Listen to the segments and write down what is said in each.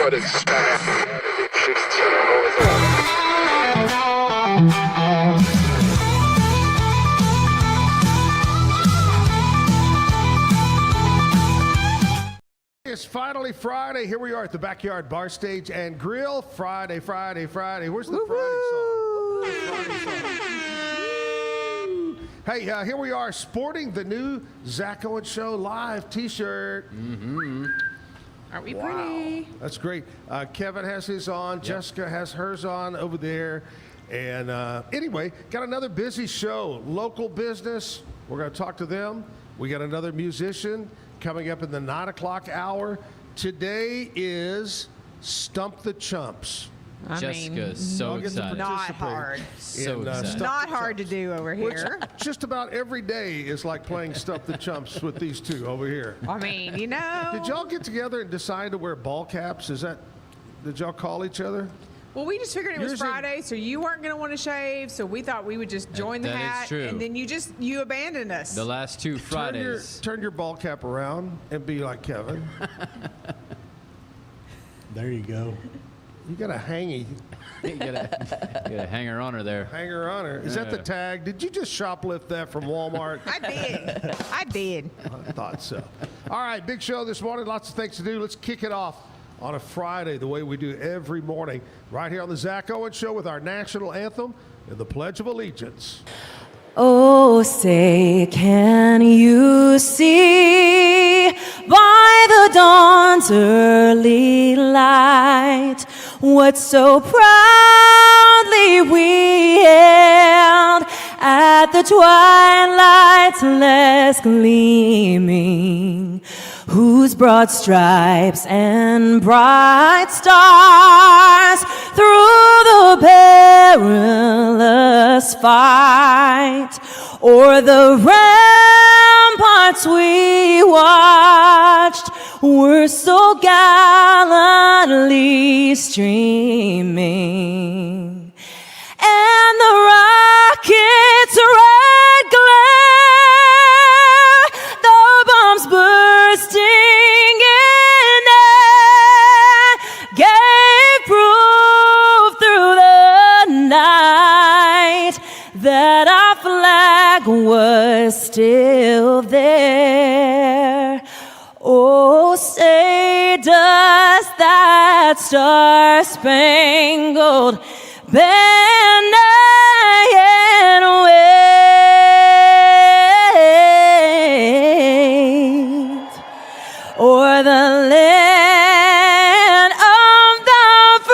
It's finally Friday. Here we are at the Backyard Bar Stage and Grill. Friday. Where's the Friday song? Hey, here we are sporting the new Zack Owen Show live T-shirt. Aren't we pretty? That's great. Kevin has his on. Yep. Jessica has hers on over there. And anyway, got another busy show. Local business. We're going to talk to them. We got another musician coming up in the 9 o'clock hour. Today is Stump the Chumps. Jessica's so excited. Not hard. So excited. Not hard to do over here. Just about every day is like playing Stump the Chumps with these two over here. I mean, you know. Did y'all get together and decide to wear ball caps? Did y'all call each other? Well, we just figured it was Friday, so you weren't going to want to shave, so we thought we would just join the hat. That is true. And then you abandoned us. The last two Fridays. Turn your ball cap around and be like Kevin. There you go. You got a hangy. You got a hanger on her there. Hanger on her. Is that the tag? Did you just shoplift that from Walmart? I did. I thought so. All right, big show this morning. Lots of things to do. Let's kick it off on a Friday the way we do every morning right here on the Zack Owen Show with our national anthem and the Pledge of Allegiance. Oh, say, can you see by the dawn's early light what so proudly we hailed at the twilight's last gleaming, whose broad stripes and bright stars through the perilous fight o'er the ramparts we watched were so gallantly streaming, and the rocket's red glare, the bombs bursting in air, gave proof through the night that our flag was still there. Oh, say does that star-spangled banner yet wave o'er the land of the free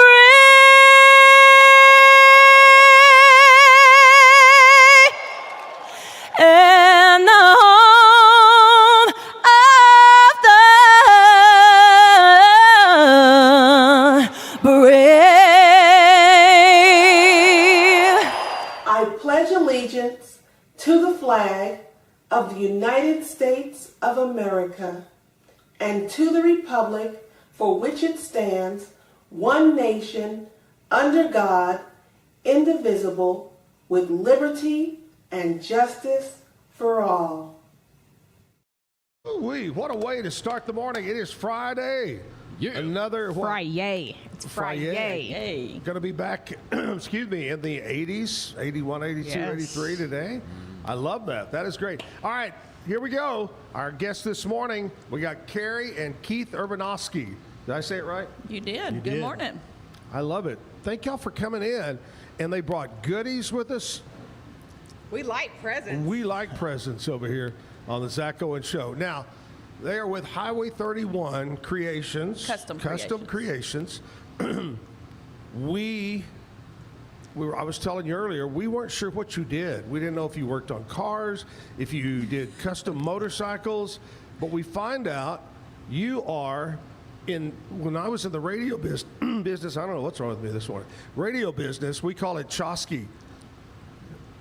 and the home of the brave. I pledge allegiance to the flag of the United States of America and to the republic for which it stands, one nation, under God, indivisible, with liberty and justice for all. Ooh-wee, what a way to start the morning. It is Friday. Yeah. Another Friday. It's Friday. Going to be back, excuse me, in the 80s, 81, 82, Yes. 83 today. I love that. That is great. All right, here we go. Our guests this morning, we got Kerri and Keith Urbanovsky. Did I say it right? You did. Good morning. I love it. Thank y'all for coming in. And they brought goodies with us. We like presents. We like presents over here on the Zack Owen Show. Now, they are with Highway 31 Creations. Custom Creations. I was telling you earlier, we weren't sure what you did. We didn't know if you worked on cars, if you did custom motorcycles, but we find out you are when I was in the radio business, I don't know what's wrong with me this morning. Radio business, we call it Chosky.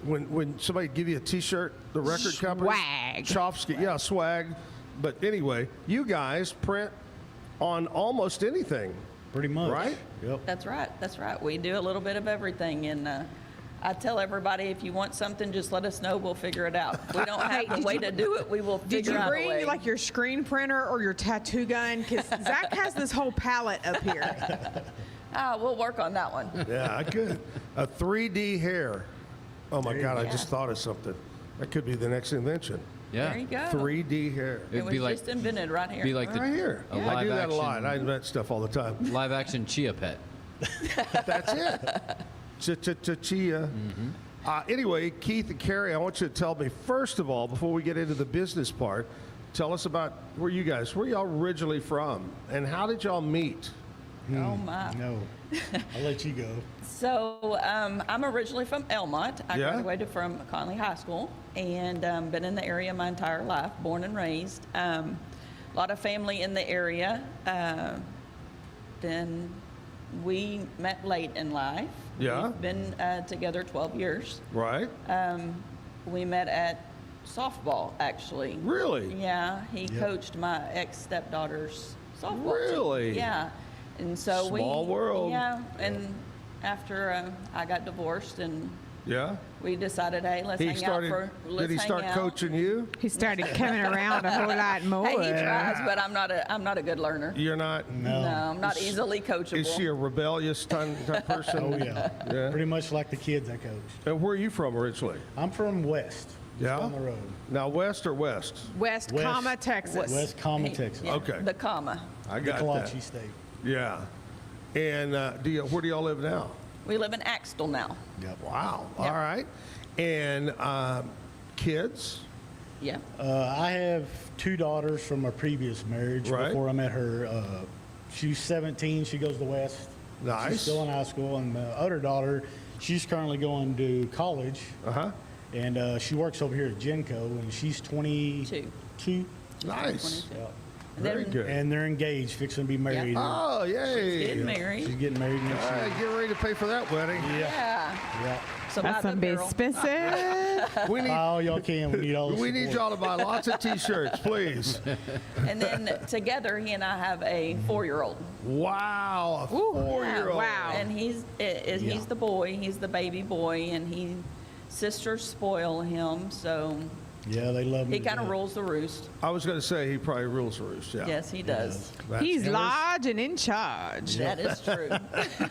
When somebody give you a T-shirt, the record company. Swag. Chofsky, yeah, swag. But anyway, you guys print on almost anything. Pretty much. Right? Yep. That's right. We do a little bit of everything. And I tell everybody, if you want something, just let us know. We'll figure it out. If we don't have the way to do it, we will Did figure you out a way. bring like your screen printer or your tattoo gun? Because Zach has this whole palette up here. We'll work on that one. Yeah, I could. A 3D hair. Oh my God, I go. just thought of something. That could be the next invention. Yeah. There you go. 3D hair. It It'd was be like just invented right here. be like the Right here. a I live do that action a lot. I invent stuff all the time. live action chia pet. That's it. Chia. Anyway, Keith and Kerri, I want you to tell me, first of all, before we get into the business part, tell us about where y'all originally from, and how did y'all meet? Oh my. No, I'll let you go. So I'm originally from Elmont. I Yeah? graduated from Conley High School and been in the area my entire life, born and raised. A lot of family in the area. Then we met late in life. Yeah? We've been together 12 years. Right? We met at softball, actually. Really? Yeah, he coached my ex-stepdaughter's softball team. Really? Yeah. And so Small world. Yeah, and after I got divorced and Yeah? we decided, hey, let's hang out for, let's Did he hang start out. coaching you? He started coming around a whole lot more. Hey, he tries, but I'm not a good learner. You're not? No, I'm not easily coachable. Is she a rebellious type person? Oh yeah. Yeah. Pretty much like the kids I coach. And where are you from originally? I'm from West. Just Yeah? down the road. Now, west or west? West, West. comma, Texas. West, Texas. Yeah, Okay. The comma. I The got Kalachi that. State. Yeah. And where do y'all live now? We live in Axtell now. Yep. Wow. Yeah. All right. And kids? Yeah. I have 2 daughters from a previous marriage. Right. Before I met her, she's 17. She goes to West. Nice. She's still in high school. And the other daughter, she's currently going to college. Uh-huh. And she works over here at Genco, and she's 22. Nice. 22. Yep. Very Then- good. And they're engaged, fixing to be married. Oh, yay. Getting She's married. getting married next All year. right, get ready to pay for that wedding. Yeah. Yeah. So That's buy some the barrel. expensive. We need, Oh, y'all can. We need all the we need support. y'all to buy lots of T-shirts, please. And then together, he and I have a 4-year-old. Wow, a Ooh, 4-year-old. wow. And he's the boy. He's the baby boy, and sisters spoil him, so Yeah, they love me. he to kind of death. rules the roost. I was going to say he probably rules the roost. Yeah. Yes, he does. That's He's yours. large and in charge. That is true.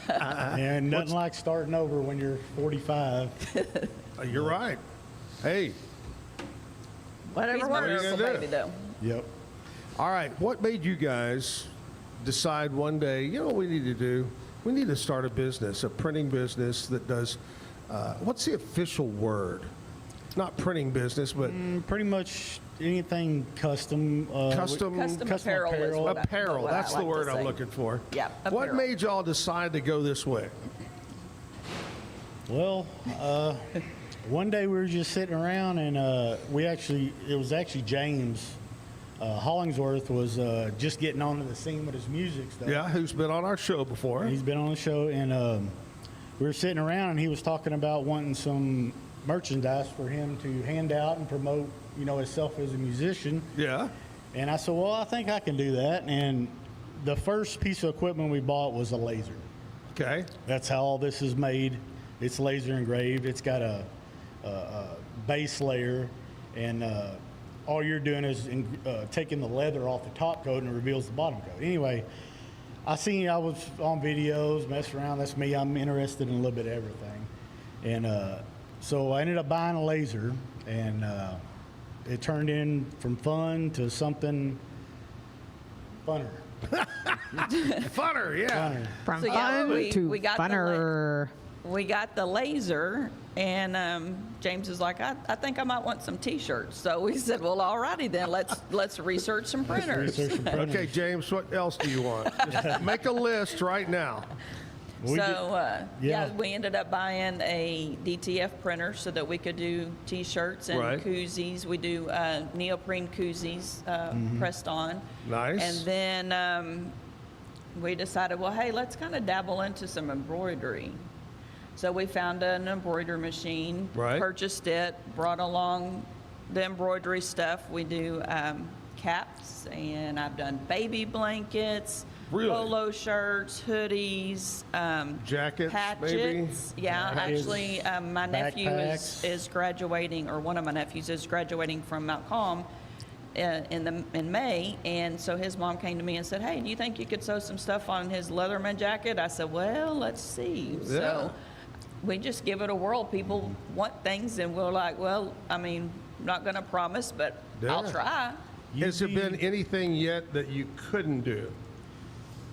And nothing like starting over when you're 45. You're right. Hey, Whatever What works, are you so gonna do? baby though. Yep. all right. What made you guys decide one day, you know what we need to do? We need to start a business, a printing business that does, what's the official word? Not printing business, but Pretty much anything custom. custom Custom Custom apparel. Is apparel. what I- apparel. what I That's the like to word I'm say. looking for. Yeah, What apparel. made y'all decide to go this way? Well, one day we were just sitting around and it was actually James Hollingsworth was just getting onto the scene with his music stuff. Yeah, who's been on our show before? He's been on the show, and we were sitting around, and he was talking about wanting some merchandise for him to hand out and promote, himself as a musician. Yeah. And I said, well, I think I can do that. And the first piece of equipment we bought was a laser. Okay. That's how all this is made. It's laser engraved. It's got a base layer, and all you're doing is taking the leather off the top coat, and it reveals the bottom coat. Anyway, I was on videos, messing around. That's me. I'm interested in a little bit of everything. And so I ended up buying a laser, and it turned in from fun to something funner. Funner, yeah. Funner. From So, yeah, fun we- to we got the funner. We got the laser, and James is like, I think I might want some T-shirts. So we said, well, alrighty then, let's research some printers. Research and printers. Okay, James, what else do you want? Just make a list right now. We So yeah. we ended up buying a DTF printer so that we could do T-shirts and Right. koozies. We do neoprene koozies pressed on. Nice. And then we decided, well, hey, let's kind of dabble into some embroidery. So we found an embroidery machine, Right. purchased it, brought along the embroidery stuff. We do caps, and I've done baby blankets, Really? polo shirts, hoodies, Jackets, hatchets. maybe? Yeah, Jackets, actually, my nephew backpacks. is graduating, or one of my nephews is graduating from Mount Calm in May, and so his mom came to me and said, "Hey, do you think you could sew some stuff on his Leatherman jacket?" I said, "Well, let's see." Yeah. So we just give it a whirl. People want things, and we're like, "Well, I mean, not going to promise, but I'll Yeah. try." Has there been anything yet that you couldn't do?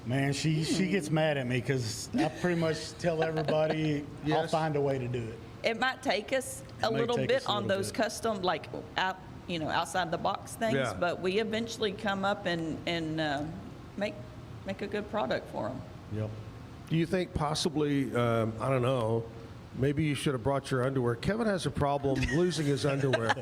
Man, she gets mad at me because I pretty much tell everybody I'll Yes. find a way to do it. It might take us a might little take bit us a on little those bit. custom, like outside the box things, Yeah. but we eventually come up and make a good product for them. Yep. Do you think possibly, I don't know, maybe you should have brought your underwear? Kevin has a problem losing his underwear.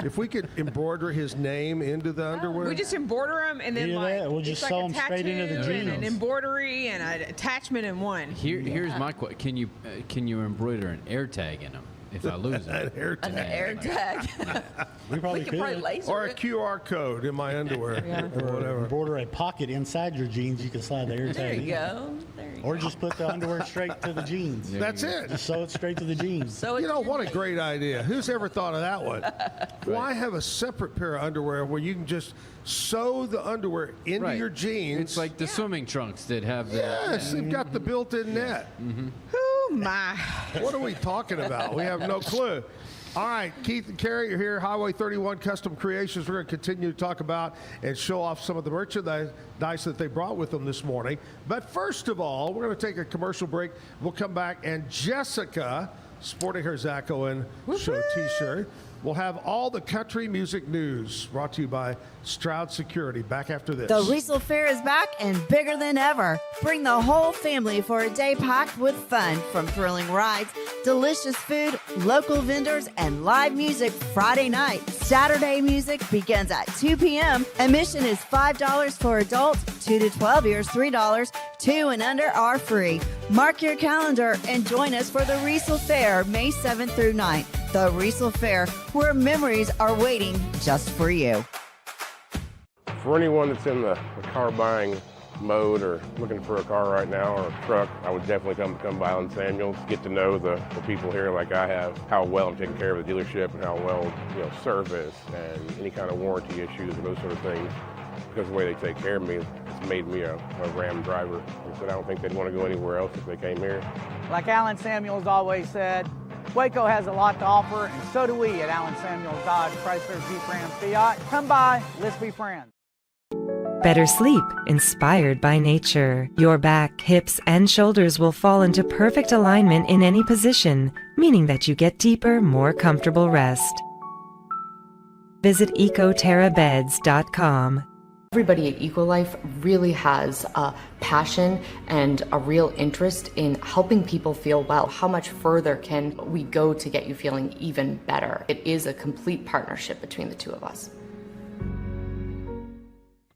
If we could embroider his name into the underwear. We just embroider them and then Yeah, like we'll it's just like sew a 'em straight into the tattoo and an jeans. embroidery and an attachment in one. Here's my question: Can you embroider an air tag in them if I lose An it? air An tag. air tag. We probably We could probably could. laser Or a it. QR code in my underwear. Or Or whatever. embroider a pocket inside your jeans. You can slide the air There tag you in. go. There you Or go. just put the underwear straight to the jeans. That's it. Just sew it straight to the jeans. So You it's know, your what a jeans. great idea. Who's ever thought of that one? Why have a separate pair of underwear where you can just sew the underwear into Right. your jeans? It's like the swimming trunks that have the. Yes, they've got the built-in net. Oh my. What are we talking about? We have no clue. All right, Keith and Kerri, you're here. Highway 31 Custom Creations. We're going to continue to talk about and show off some of the merchandise that they brought with them this morning. But first of all, we're going to take a commercial break. We'll come back, and Jessica, sporting her Zack Owen show T-shirt, will have all the country music news brought to you by Stroud Security. Back after this. The Riesel Fair is back and bigger than ever. Bring the whole family for a day packed with fun, from thrilling rides, delicious food, local vendors, and live music Friday night. Saturday music begins at 2 p.m. Admission is $5 for adults, 2 to 12 years, $3, 2 and under are free. Mark your calendar and join us for the Riesel Fair, May 7th through 9th. The Riesel Fair, where memories are waiting just for you. For anyone that's in the car buying mode or looking for a car right now or a truck, I would definitely come by Allen Samuels, get to know the people here like I have, how well I'm taking care of the dealership and how well, service and any kind of warranty issues and those sort of things. Because of the way they take care of me, it's made me a Ram driver. And so I don't think they'd want to go anywhere else if they came here. Like Alan Samuels always said, Waco has a lot to offer, and so do we at Alan Samuels Dodge, Chrysler, Jeep, Ram, Fiat. Come by, let's be friends. Better sleep, inspired by nature. Your back, hips, and shoulders will fall into perfect alignment in any position, meaning that you get deeper, more comfortable rest. Visit ecoterrabeds.com. Everybody at EcoLife really has a passion and a real interest in helping people feel well. How much further can we go to get you feeling even better? It is a complete partnership between the two of us.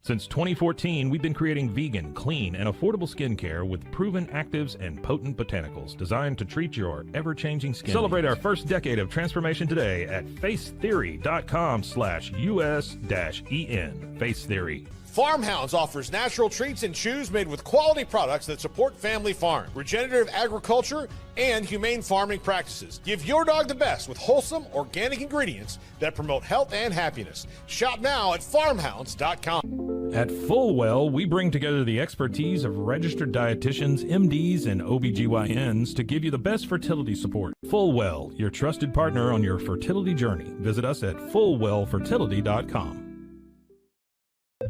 Since 2014, we've been creating vegan, clean, and affordable skincare with proven actives and potent botanicals designed to treat your ever-changing skin. Celebrate our first decade of transformation today at facetheory.com/US-EN. Face Theory. Farmhounds offers natural treats and chews made with quality products that support family farm, regenerative agriculture, and humane farming practices. Give your dog the best with wholesome, organic ingredients that promote health and happiness. Shop now at farmhounds.com. At Fullwell, we bring together the expertise of registered dietitians, MDs, and OBGYNs to give you the best fertility support. Fullwell, your trusted partner on your fertility journey. Visit us at fullwellfertility.com.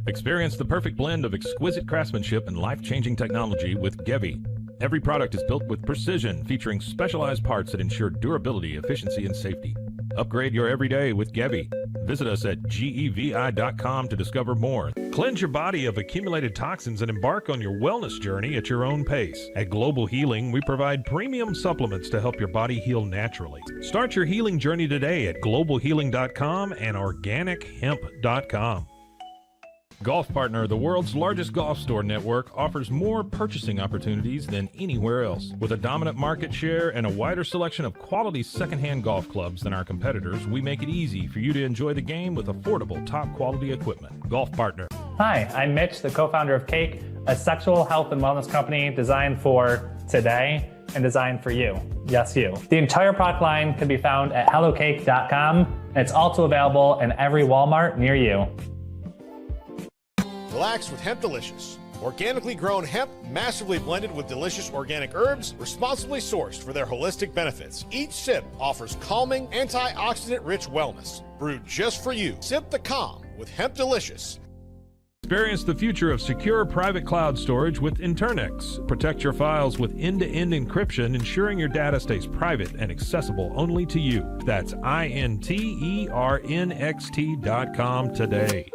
Experience the perfect blend of exquisite craftsmanship and life-changing technology with Gevi. Every product is built with precision, featuring specialized parts that ensure durability, efficiency, and safety. Upgrade your everyday with Gevi. Visit us at gevi.com to discover more. Cleanse your body of accumulated toxins and embark on your wellness journey at your own pace. At Global Healing, we provide premium supplements to help your body heal naturally. Start your healing journey today at globalhealing.com and organichemp.com. Golf Partner, the world's largest golf store network, offers more purchasing opportunities than anywhere else. With a dominant market share and a wider selection of quality secondhand golf clubs than our competitors, we make it easy for you to enjoy the game with affordable, top-quality equipment. Golf Partner. Hi, I'm Mitch, the co-founder of Cake, a sexual health and wellness company designed for today and designed for you. Yes, you. The entire product line can be found at hellocake.com, and it's also available in every Walmart near you. Relax with Hemp Delicious. Organically grown hemp, massively blended with delicious organic herbs, responsibly sourced for their holistic benefits. Each sip offers calming, antioxidant-rich wellness. Brewed just for you. Sip the calm with Hemp Delicious. Experience the future of secure private cloud storage with Internix. Protect your files with end-to-end encryption, ensuring your data stays private and accessible only to you. That's INTERNXT.com today.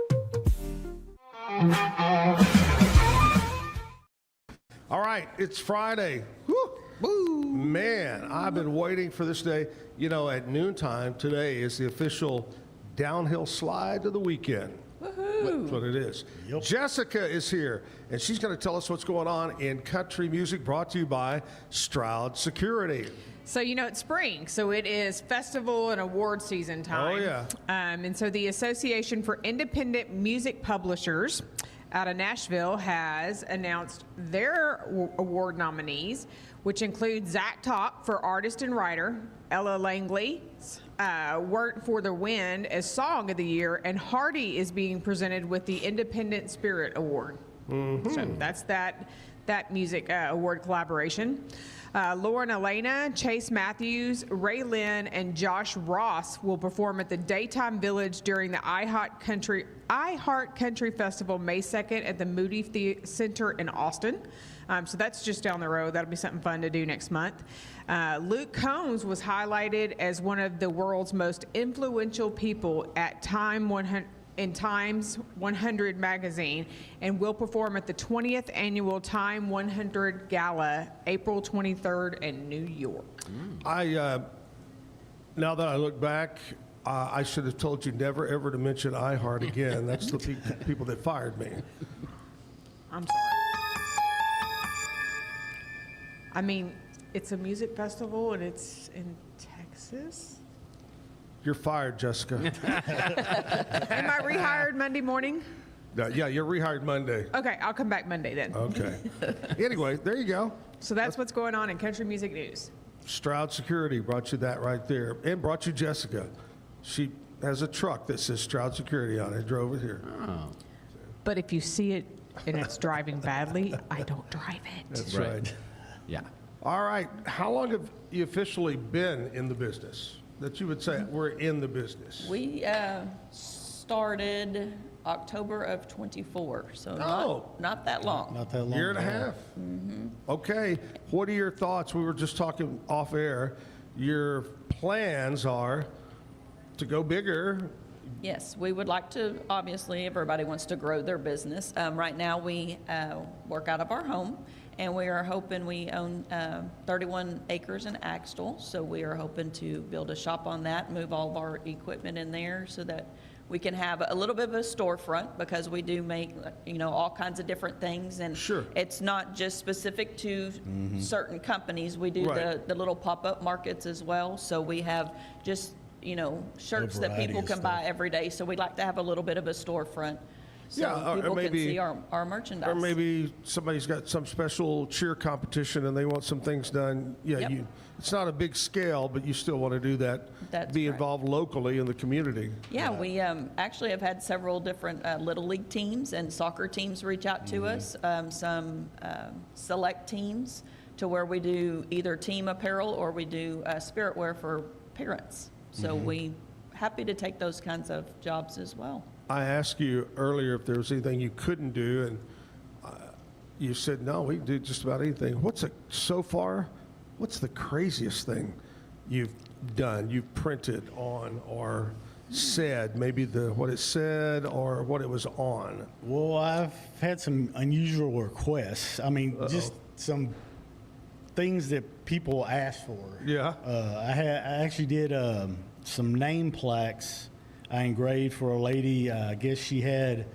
All right, it's Friday. Woo! Man, I've been waiting for this day. You know, at noontime today is the official downhill slide of the weekend. That's what it is. Yep. Jessica is here, and she's going to tell us what's going on in country music, brought to you by Stroud Security. So, you know, it's spring, so it is festival and award season time. Oh, yeah. And so the Association for Independent Music Publishers out of Nashville has announced their award nominees, which include Zach Top for Artist and Writer, Ella Langley's Work for the Wind as Song of the Year, and Hardy is being presented with the Independent Spirit Award. So that's that music award collaboration. Lauren Elena, Chase Matthews, Ray Lynn, and Josh Ross will perform at the Daytime Village during the iHeart Country Festival May 2nd at the Moody Center in Austin. So that's just down the road. That'll be something fun to do next month. Luke Combs was highlighted as one of the world's most influential people at Time's 100 magazine, and will perform at the 20th annual Time 100 Gala, April 23rd in New York. Now that I look back, I should have told you never ever to mention iHeart again. That's the people that fired me. I'm sorry. I mean, it's a music festival and it's in Texas. You're fired, Jessica. Am I rehired Monday morning? Yeah, you're rehired Monday. Okay, I'll come back Monday then. Okay. Anyway, there you go. So that's what's going on in country music news. Stroud Security brought you that right there, and brought you Jessica. She has a truck that says Stroud Security on it. I drove it here. Oh. But if you see it and it's driving badly, I don't drive it. That's right. Yeah. All right. How long have you officially been in the business? That you would say we're in the business. We started October of 24, so not that long. Not that long. Year and a half. Okay. What are your thoughts? We were just talking off air. Your plans are to go bigger. Yes, we would like to, obviously, everybody wants to grow their business. Right now, we work out of our home, and we are hoping, we own 31 acres in Axtell, so we are hoping to build a shop on that, move all of our equipment in there so that we can have a little bit of a storefront, because we do make, you know, all kinds of different things, and it's not just specific to certain companies. We do the little pop-up markets as well, so we have just, you know, shirts that people can buy every day, so we'd like to have a little bit of a storefront. So people can see our merchandise. Or maybe somebody's got some special cheer competition and they want some things done. Yeah, it's not a big scale, but you still want to do that. Be involved locally in the community. Yeah, we actually have had several different Little League teams and soccer teams reach out to us, some select teams, to where we do either team apparel or we do spirit wear for parents. So we happy to take those kinds of jobs as well. I asked you earlier if there was anything you couldn't do, and you said, no, we can do just about anything. So far, what's the craziest thing you've done, you've printed on or said, maybe what it said or what it was on? Well, I've had some unusual requests. I mean, just some things that people ask for. Yeah. I actually did some name plaques I engraved for a lady. I guess she had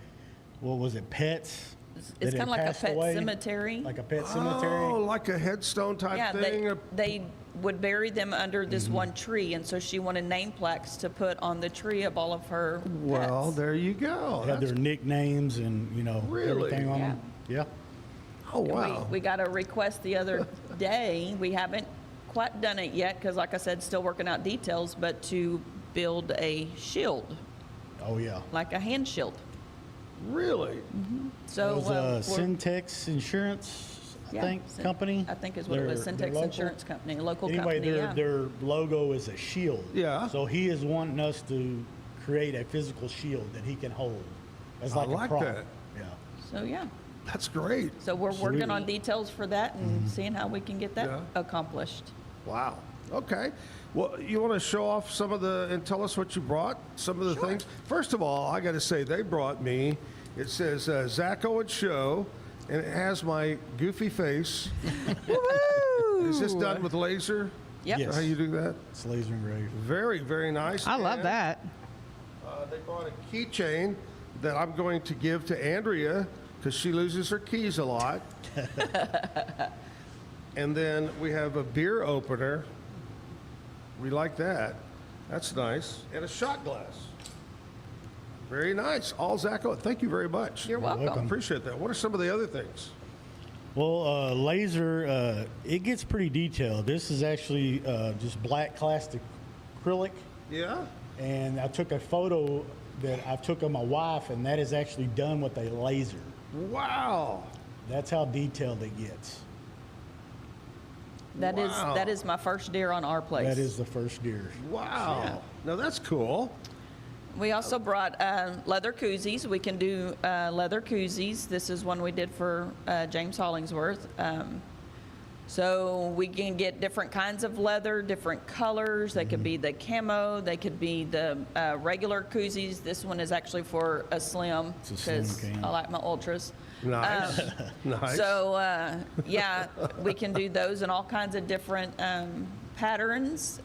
what was it, pets? It's that kind of had like a passed pet away? cemetery. Like a pet cemetery? Oh, like a headstone type Yeah, thing? they would bury them under Mm-hmm. this one tree, and so she wanted name plaques to put on the tree of all of her Well, pets. there you go. They had their nicknames and, Really? everything on Yeah. them. Yeah. Oh, And wow. We got a request the other day. We haven't quite done it yet because, like I said, still working out details, but to build a shield, Oh, yeah. like a hand shield. Really? So It was we're- Syntex Insurance, I Yeah, think, company. I think is what it was, They're Syntex local. Insurance Company, a local Anyway, company, yeah. their logo is a shield. Yeah. So he is wanting us to create a physical shield that he can hold. As I like like a prop. that. Yeah. So, yeah. That's great. So we're working on details for that and seeing how we can get that Yeah. accomplished. Wow. Okay. Well, you want to show off some of and tell us what you brought, some of the things? First of all, I got to say, they brought me, it says Zack Owen Show, and it has my goofy face. Is this done with laser? Yep. Is that how you do that? It's laser engraved. Very, very nice. I love And, that. They brought a keychain that I'm going to give to Andrea because she loses her keys a lot. And then we have a beer opener. We like that. That's nice. And a shot glass. Very nice. All Zack Owen. Thank you very much. You're welcome. Appreciate that. What are some of the other things? Well, laser, it gets pretty detailed. This is actually just black plastic acrylic. Yeah? And I took a photo that I took of my wife, and that is actually done with a laser. Wow. That's how detailed it gets. That is my first deer on our place. That is the first deer. Wow. Yeah. Now that's cool. We also brought leather koozies. We can do leather koozies. This is one we did for James Hollingsworth. So we can get different kinds of leather, different colors. They could be the camo. They could be the regular koozies. This one is actually for a slim It's a slim because can. I like my ultras. Nice. Nice. So yeah, we can do those in all kinds of different patterns,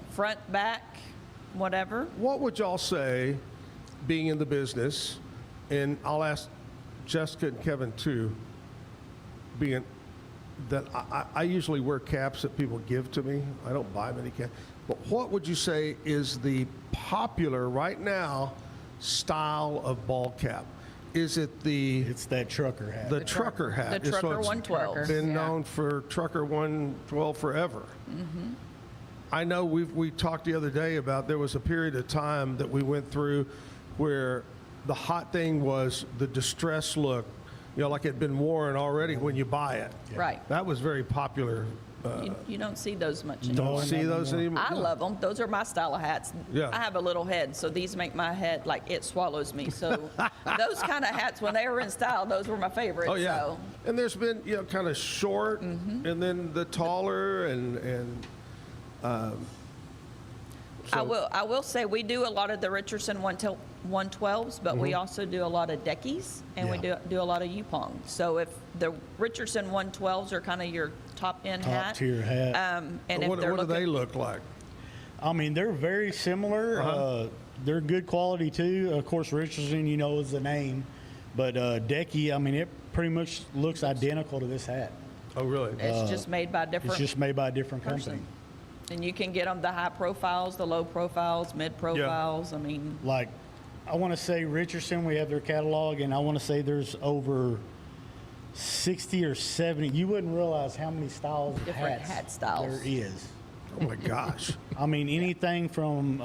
front, back, whatever. What would y'all say, being in the business, and I'll ask Jessica and Kevin too, being that I usually wear caps that people give to me. I don't buy many caps. But what would you say is the popular right now style of ball cap? Is it It's that trucker hat. the trucker hat? The It's trucker what's 112. Been Yeah. known for trucker 112 forever. I know we talked the other day about there was a period of time that we went through where the hot thing was the distress look, like it had been worn already when you buy it. Right. That was very popular. You don't see those much Don't anymore. see those anymore. I love them. Those are my style of hats. Yeah. I have a little head, so these make my head like it swallows me. So those kind of hats, when they were in style, those were my favorites. Oh yeah, So. and there's been kind of short, and then the taller, and I will say we do a lot of the Richardson 112s, but we also do a lot of Deckies, and we do a lot of Yupong. So if the Richardson 112s are kind of your top end Top hat, tier hat. and if what they're do they looking, look like? I mean, they're very similar. They're good quality too. Of course, Richardson, is the name, but Decky, I mean, it pretty much looks identical to this hat. Oh really? it's just made by different. It's just made by a different person. company. And you can get them the high profiles, the low profiles, mid profiles. I mean, Like, I want to say Richardson, we have their catalog, and I want to say there's over 60 or 70. You wouldn't realize how many styles of Different hats hat styles. there is. Oh my gosh. I mean, anything from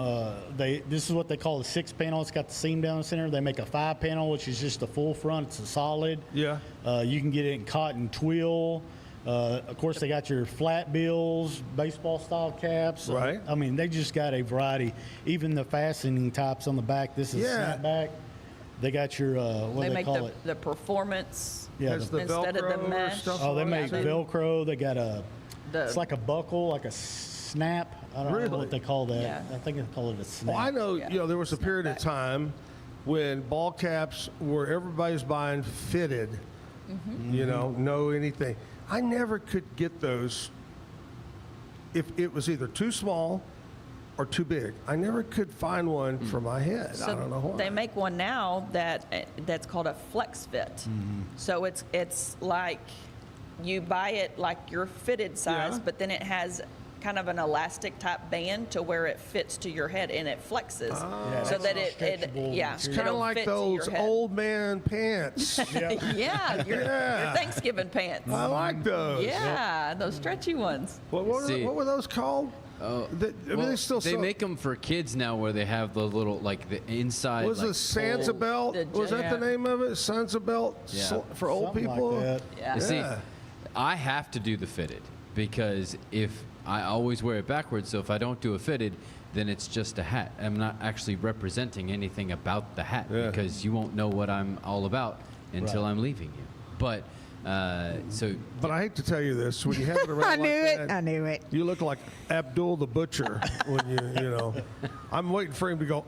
this is what they call a 6-panel. It's got the seam down the center. They make a 5-panel, which is just a full front. It's a solid. Yeah. You can get it in cotton twill. Of course, they got your flat bills, baseball style caps. Right. I mean, they just got a variety. Even the fastening types on the back. This is snapback. They got your what they do they make call it? the performance Has the instead of Velcro the or mesh. stuff Oh, they on make it? Velcro. They got The- it's like a buckle, like a snap. I don't know Really? what they call that. Yeah. I think they call it a snap. Well, I know, Yeah. there was a period of time when ball caps were everybody's buying fitted, no anything. I never could get those if it was either too small are too big. I never could find one for my head. I don't know why. They make one now that's called a flex fit. So it's like you buy it like your fitted size, Yeah. but then it has kind of an elastic type band to where it fits to your head and it flexes so that it It's kind of like those old man pants. yeah, your Thanksgiving pants. I like those. Yeah, those stretchy ones. What were those called? Oh, they still they sell- make them for kids now, where they have the little like the inside. Was like, it Sansa pole. belt? Was that the name of it? Sansa belt for old Something like people? that. You see, I have to do the fitted because if I always wear it backwards, so if I don't do a fitted, then it's just a hat. I'm not actually representing anything about the hat because you won't know what I'm all about until I'm leaving you. But But I hate to tell you this, when you have it around I knew like it. that, I knew it. you look like Abdul the Butcher when you know. I'm waiting for him to go.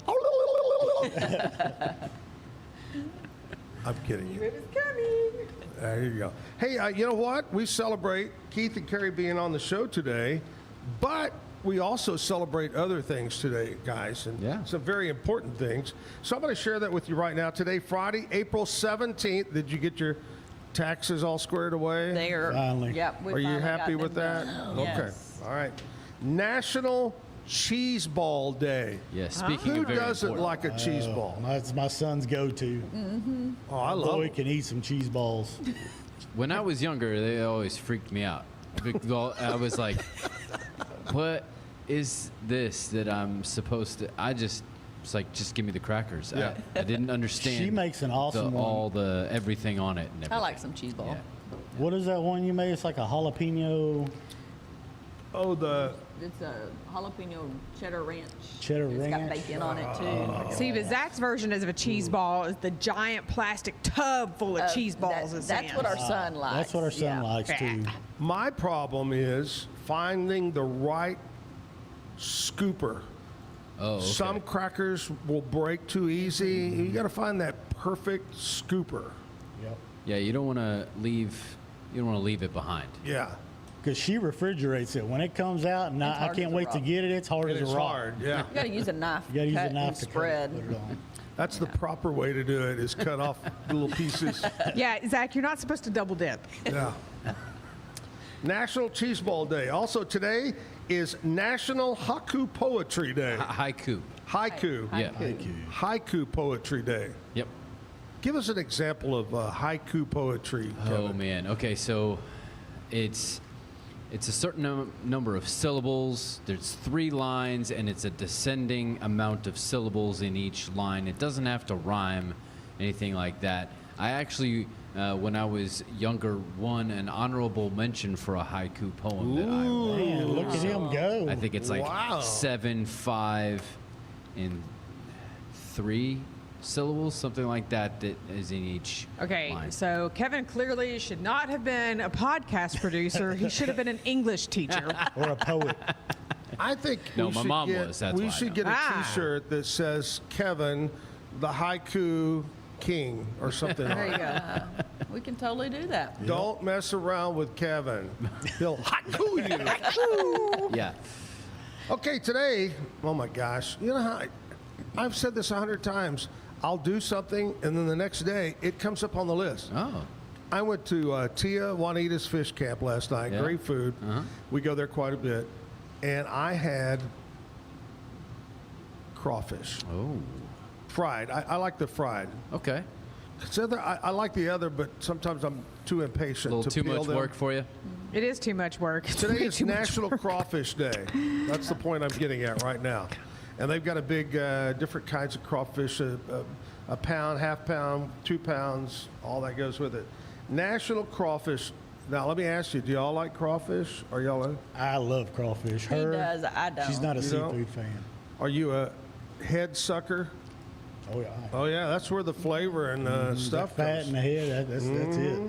I'm kidding you. It was coming. There you go. Hey, you know what? We celebrate Keith and Kerri being on the show today, but we also celebrate other things today, guys, and some very important things. So I'm going to share that with you right now. Today, Friday, April 17th. Did you get your taxes all squared away? They are. Finally. Yep. We Are you finally happy got with them that? done. Okay. Yes. All right. National Cheese Ball Day. Yeah, speaking Who of very doesn't important. like a cheese ball? That's my son's go-to. Oh, I love Boy it. can eat some cheese balls. When I was younger, they always freaked me out. Because I was like, what is this that I'm supposed to? It's like, just give me the crackers. Yeah. I didn't understand. She makes an awesome one. all the everything on it. And everything. I like some cheese ball. What is that one you made? It's like a jalapeno. Oh, It's a jalapeno cheddar ranch. Cheddar It's got ranch. bacon on it too. See, but Zach's version of a cheese ball is the giant plastic tub full of cheese balls. That's what our son likes. That's what our son Yeah. likes too. My problem is finding the right scooper. Oh, okay. Some crackers will break too easy. You got to find that perfect scooper. Yep. Yeah, you don't want to leave. You don't want to leave it behind. Yeah. Because she refrigerates it. When it comes out, and I hard can't as a wait to rock. get it. It's hard It as is a rock. hard. Yeah. You gotta use a knife. You got to use cut a knife and to cut spread. it, put it on. That's the proper way to do it, is cut off the little pieces. Yeah, Zach, you're not supposed to double dip. Yeah. National Cheese Ball Day. Also today is National Haiku Poetry Day. Haiku. Haiku. Yeah. Haiku Poetry Day. Yep. Give us an example of haiku poetry, Oh Kevin. man. Okay, so it's a certain number of syllables. There's 3 lines, and it's a descending amount of syllables in each line. It doesn't have to rhyme, anything like that. I actually, when I was younger, won an honorable mention for a haiku poem that I wrote. Man, look at him go. I think it's like Wow. 7, 5, and 3 syllables, something like that. That is in each Okay, line. so Kevin clearly should not have been a podcast producer. He should have been an English teacher. Or a poet. I think No, we my should mom get, was, that's we why I should know. get a Ah. T-shirt that says Kevin, the haiku king, or something. There you like that. go. We can totally do that. Don't mess around with Kevin. He'll haiku you. Yeah. Okay, today, oh my gosh, you know how I've said this 100 times. I'll do something, and then the next day it comes up on the list. Oh. I went to Tia Juanita's fish camp last night. Yeah. Great food. We go there quite a bit, and I had crawfish Oh. fried. I like the fried. Okay. I like the other, but sometimes I'm too A impatient little to too peel much them. work for you. It is too much work. It's Today way is too much National work. Crawfish Day. That's the point I'm getting at right now. And they've got a big, different kinds of crawfish, a pound, half pound, 2 pounds, all that goes with it. National Crawfish. Now, let me ask you, do y'all like crawfish? Are y'all? I love crawfish. He does, I don't. She's not a You don't? seafood fan. Are you a head sucker? Oh, yeah. Oh, yeah, that's where the flavor and stuff Fat comes. in the head, that's it.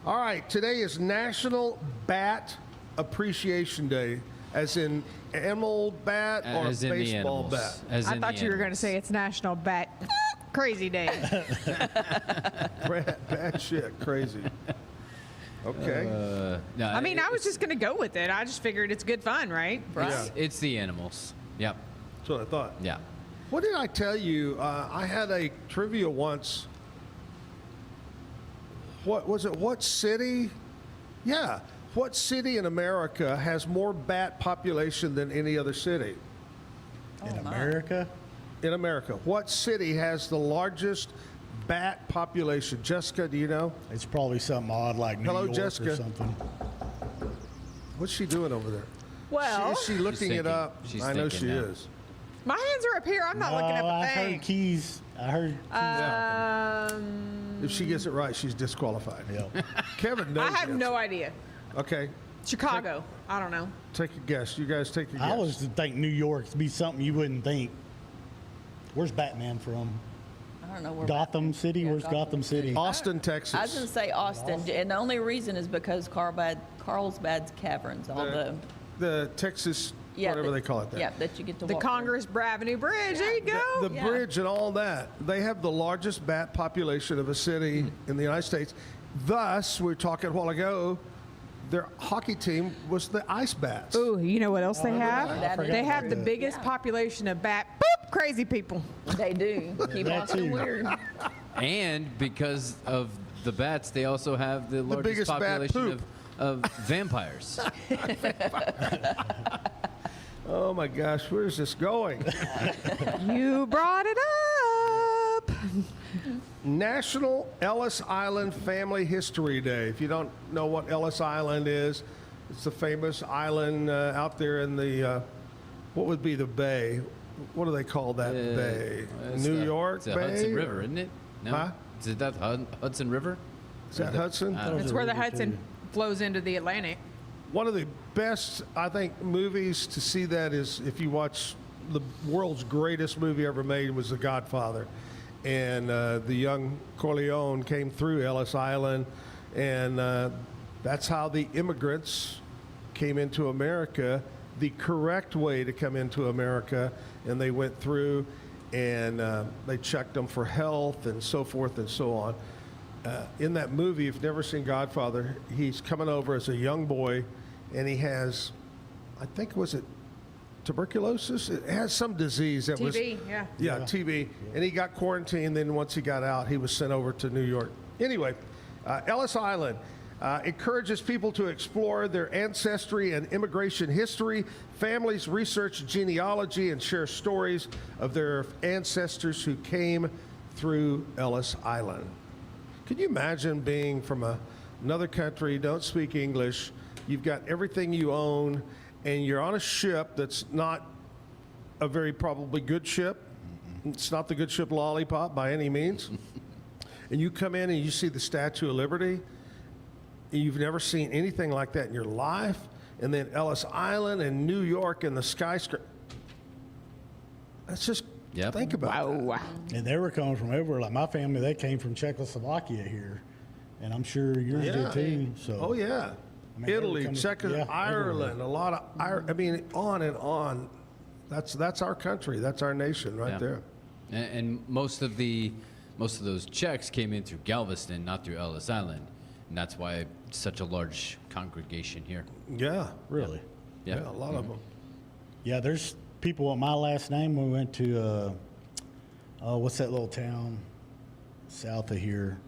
All right, today is National Bat Appreciation Day, as in animal bat or As in the baseball animals. bat. As I in thought the you were going to animals. say it's National Bat Crazy Day. Bad shit, crazy. Okay. No, I mean, I was just going to go with it. I just figured it's good fun, right? It's the animals. Yep. That's what I thought. Yeah. What did I tell you? I had a trivia once. What was it? What city? Yeah. What city in America has more bat population than any other city? In America? In America. What city has the largest bat population? Jessica, do you know? It's probably something odd like New Hello, York Jessica. or something. What's she doing over there? Well, Is she looking it thinking. up? She's I know thinking she now. is. my hands are up here. I'm not looking up a I thing. heard keys. I heard keys. If she gets it right, she's disqualified. Yeah. Kevin knows. I have the no answer. idea. Okay, Chicago. I don't know. take a guess. You guys take a guess. I was to think New York to be something you wouldn't think. Where's Batman from? I don't know where. Gotham City? Yeah, Where's Gotham City? Austin, Texas. I was going to say Austin, and the only reason is because Carlsbad's Caverns, the Texas, whatever they call it there. Yeah, that you get to The walk Congress Avenue Bridge. There you go. The bridge and all that. They have the largest bat population of a city in the United States. Thus, we were talking a while ago, their hockey team was the Ice Bats. Ooh, you know what else they have? that. They have the biggest population of crazy people. They do. Keep That walking too. weird. And because of the bats, they also have the largest biggest bat population poop. of vampires. Oh my gosh, where's this going? You brought it up. National Ellis Island Family History Day. If you don't know what Ellis Island is, it's the famous island out there in the, what would be the bay? What do they call that bay? It's New the- York it's the Bay? Hudson or- River, isn't it? No? Huh? Is it that Hudson River? Is that Hudson? It's where the Hudson flows into the Atlantic. One of the best, I think, movies to see that is if you watch the world's greatest movie ever made was The Godfather. And the young Corleone came through Ellis Island, and that's how the immigrants came into America, the correct way to come into America. And they went through and they checked them for health and so forth and so on. In that movie, if you've never seen Godfather, he's coming over as a young boy, and he has, I think, was it tuberculosis? It has some disease that was. TB, yeah. Yeah, TB. And he got quarantined. Then once he got out, he was sent over to New York. Anyway, Ellis Island encourages people to explore their ancestry and immigration history. Families research genealogy and share stories of their ancestors who came through Ellis Island. Could you imagine being from another country, don't speak English, you've got everything you own, and you're on a ship that's not a very probably good ship. It's not the good ship Lollipop by any means. And you come in and you see the Statue of Liberty. And you've never seen anything like that in your life. And then Ellis Island and New York and the skyscraper. That's just, think about that. And they were coming from everywhere. Like my family, they came from Czechoslovakia here. And I'm sure yours did too. So. Oh, yeah. I mean, they were Italy, coming- Czechoslovakia, yeah, Ireland, everywhere. a lot of, I mean, on and on. That's our country. That's our nation right Yeah. there. And most of those Czechs came in through Galveston, not through Ellis Island, and that's why such a large congregation here. Yeah. Really? Yeah, Yeah, a lot of them. Yeah, there's people with my last name. We went to, what's that little town south of here?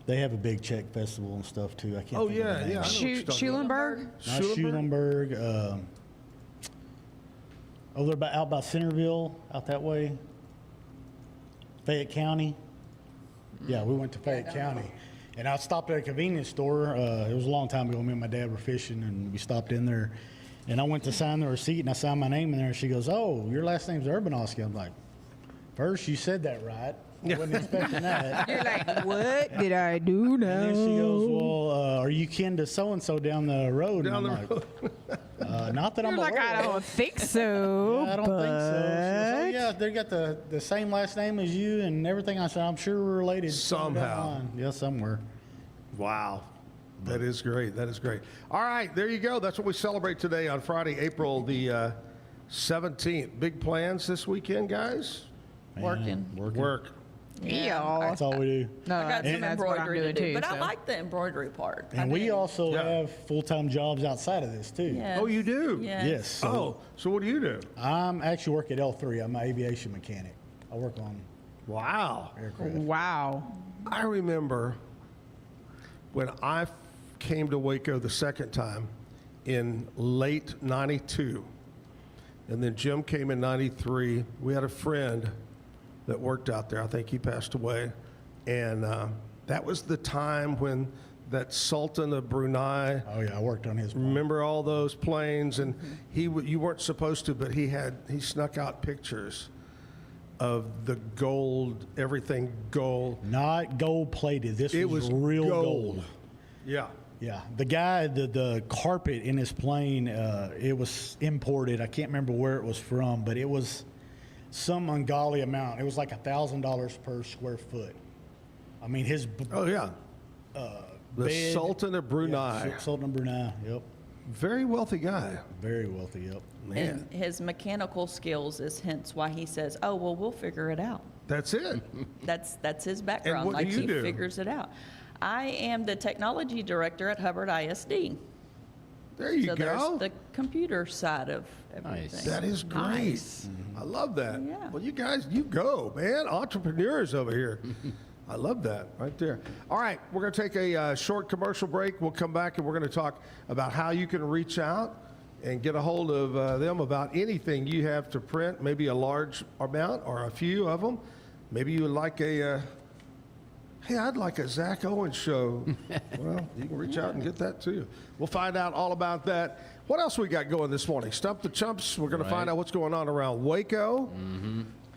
They have a big Czech festival and stuff too. I can't. Oh, think of the yeah, name. yeah. I know what you're talking about. Schulenburg? Not Schulenburg. Over there out by Centerville, out that way. Fayette County. Yeah, we went to Fayette County. And I stopped at a convenience store. It was a long time ago. Me and my dad were fishing, and we stopped in there. And I went to sign the receipt, and I signed my name in there. And she goes, "Oh, your last name's Urbanovsky." I'm like, "First, you said that right. I wasn't expecting that." You're like, what did I do now? And then she goes, "Well, are you kin to so-and-so down the road?" Down and the I'm like, not that I'm You're like, aware I of." don't think so. Yeah, I don't think so. She goes, "Oh, but- yeah, they got the same last name as you and everything." I said, "I'm sure we're related somewhere down the Somehow. line." Yeah, somewhere. Wow. That is great. That is great. All right, there you go. That's what we celebrate today on Friday, April the 17th. Big plans this weekend, guys? Working. Work. Yeah. That's all we do. No, I got some that's what I'm embroidery to doing do, too. but I so. like the embroidery part. I And we do. also have full-time jobs outside of this too. Yes. Oh, you do? Yes. Yes. So So what do you do? I'm actually work at L3. I'm an aviation mechanic. I work on Wow. aircraft. Wow. I remember when I came to Waco the second time in late 92, and then Jim came in 93. We had a friend that worked out there. I think he passed away. And that was the time when that Sultan of Brunei. Oh yeah, I worked on his. Remember all those planes? And you weren't supposed to, but he snuck out pictures of the gold, everything gold. Not gold plated. This was real gold. Yeah. Yeah, the guy, the carpet in his plane, it was imported. I can't remember where it was from, but it was some ungodly amount. It was like $1,000 per square foot. I mean, his the bed- Sultan of Brunei. Yeah, Sultan of Brunei. Yep. Very wealthy guy. Very wealthy. Yep. Man, And his mechanical skills is hence why he says, "Oh well, we'll figure it out." that's it. That's his background. what do like you he do? figures it out. I am the technology director at Hubbard ISD. There you so go. there's the computer side of everything. Nice. That is great. Nice. I love that. Yeah. Well, you guys, you go, man. Entrepreneurs over here. I love that right there. All right, we're going to take a short commercial break. We'll come back and we're going to talk about how you can reach out and get a hold of them about anything you have to print, maybe a large amount or a few of them. Maybe you would like hey, I'd like a Zack Owen show. Well, you can reach out and get that too. We'll find out all about that. What else we got going this morning? Stump the Chumps. We're going to find out what's going on around Waco.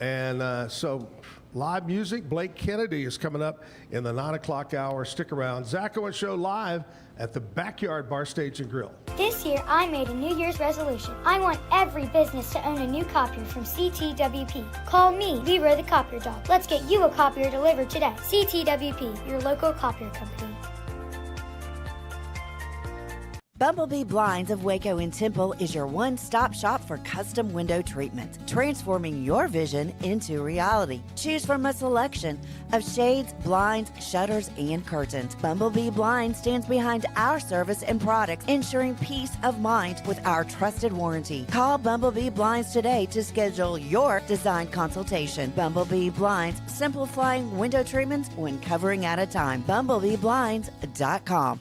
And so live music. Blake Kennedy is coming up in the 9 o'clock hour. Stick around. Zack Owen Show live at the Backyard Bar Stage and Grill. This year, I made a New Year's resolution. I want every business to own a new copier from CTWP. Call me, Leroy the Copier Dog. Let's get you a copier delivered today. CTWP, your local copier company. Bumblebee Blinds of Waco and Temple is your one-stop shop for custom window treatment, transforming your vision into reality. Choose from a selection of shades, blinds, shutters, and curtains. Bumblebee Blinds stands behind our service and products, ensuring peace of mind with our trusted warranty. Call Bumblebee Blinds today to schedule your design consultation. Bumblebee Blinds, simplifying window treatments one covering at a time. BumblebeeBlinds.com.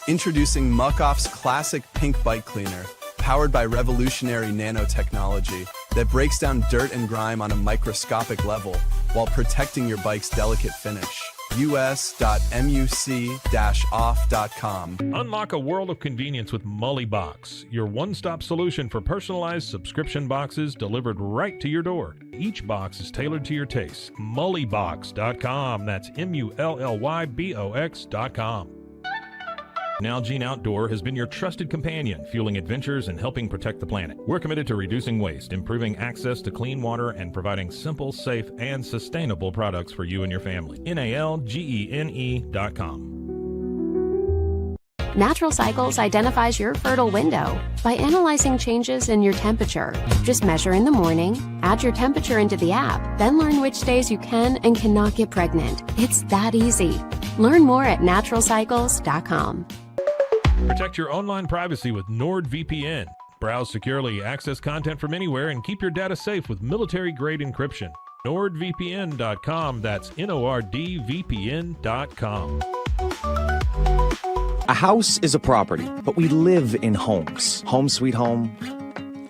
Introducing Muck-Off's classic pink bike cleaner, powered by revolutionary nanotechnology that breaks down dirt and grime on a microscopic level while protecting your bike's delicate finish. us.muc-off.com. Unlock a world of convenience with Mully Box, your one-stop solution for personalized subscription boxes delivered right to your door. Each box is tailored to your taste. Mullybox.com. That's MULLYBOX.com. Nalgene Outdoor has been your trusted companion, fueling adventures and helping protect the planet. We're committed to reducing waste, improving access to clean water, and providing simple, safe, and sustainable products for you and your family. NALGENE.com. Natural Cycles identifies your fertile window by analyzing changes in your temperature. Just measure in the morning, add your temperature into the app, then learn which days you can and cannot get pregnant. It's that easy. Learn more at naturalcycles.com. Protect your online privacy with NordVPN. Browse securely, access content from anywhere, and keep your data safe with military-grade encryption. NordVPN.com. That's NORDVPN.com. A house is a property, but we live in homes. Home sweet home.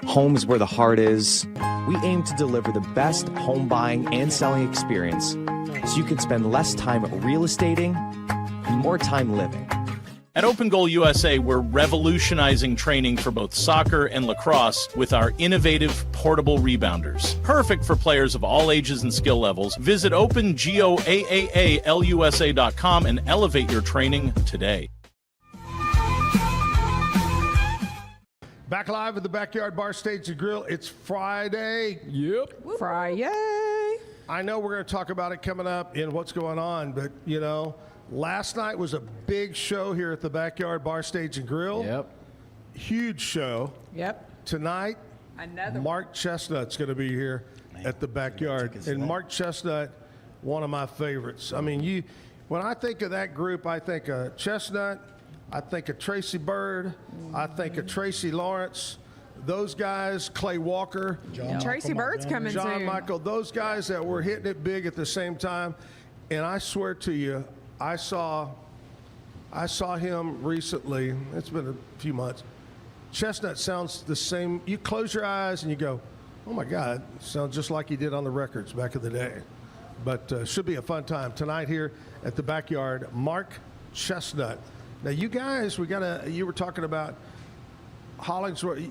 Homes where the heart is. We aim to deliver the best home buying and selling experience so you can spend less time real estating and more time living. At Open Goal USA, we're revolutionizing training for both soccer and lacrosse with our innovative portable rebounders. Perfect for players of all ages and skill levels. Visit OpenGOAAALUSA.com and elevate your training today. Back live at the Backyard Bar Stage and Grill. It's Friday. Yep. Friday. I know we're going to talk about it coming up in what's going on, but, you know, last night was a big show here at the Backyard Bar Stage and Grill. Yep. Huge show. Yep. Tonight, Another Mark Chestnut's going to be here at the Backyard. And Mark Chestnut, one of my favorites. I mean, when I think of that group, I think of Chestnut, I think of Tracy Bird, I think of Tracy Lawrence, those guys, Clay Walker. Tracy Bird's coming John soon. Michael, those guys that were hitting it big at the same time. And I swear to you, I saw him recently. It's been a few months. Chestnut sounds the same. You close your eyes and you go, oh my God, sounds just like he did on the records back in the day. But should be a fun time tonight here at the Backyard. Mark Chestnut. Now you guys, you were talking about Hollingsworth.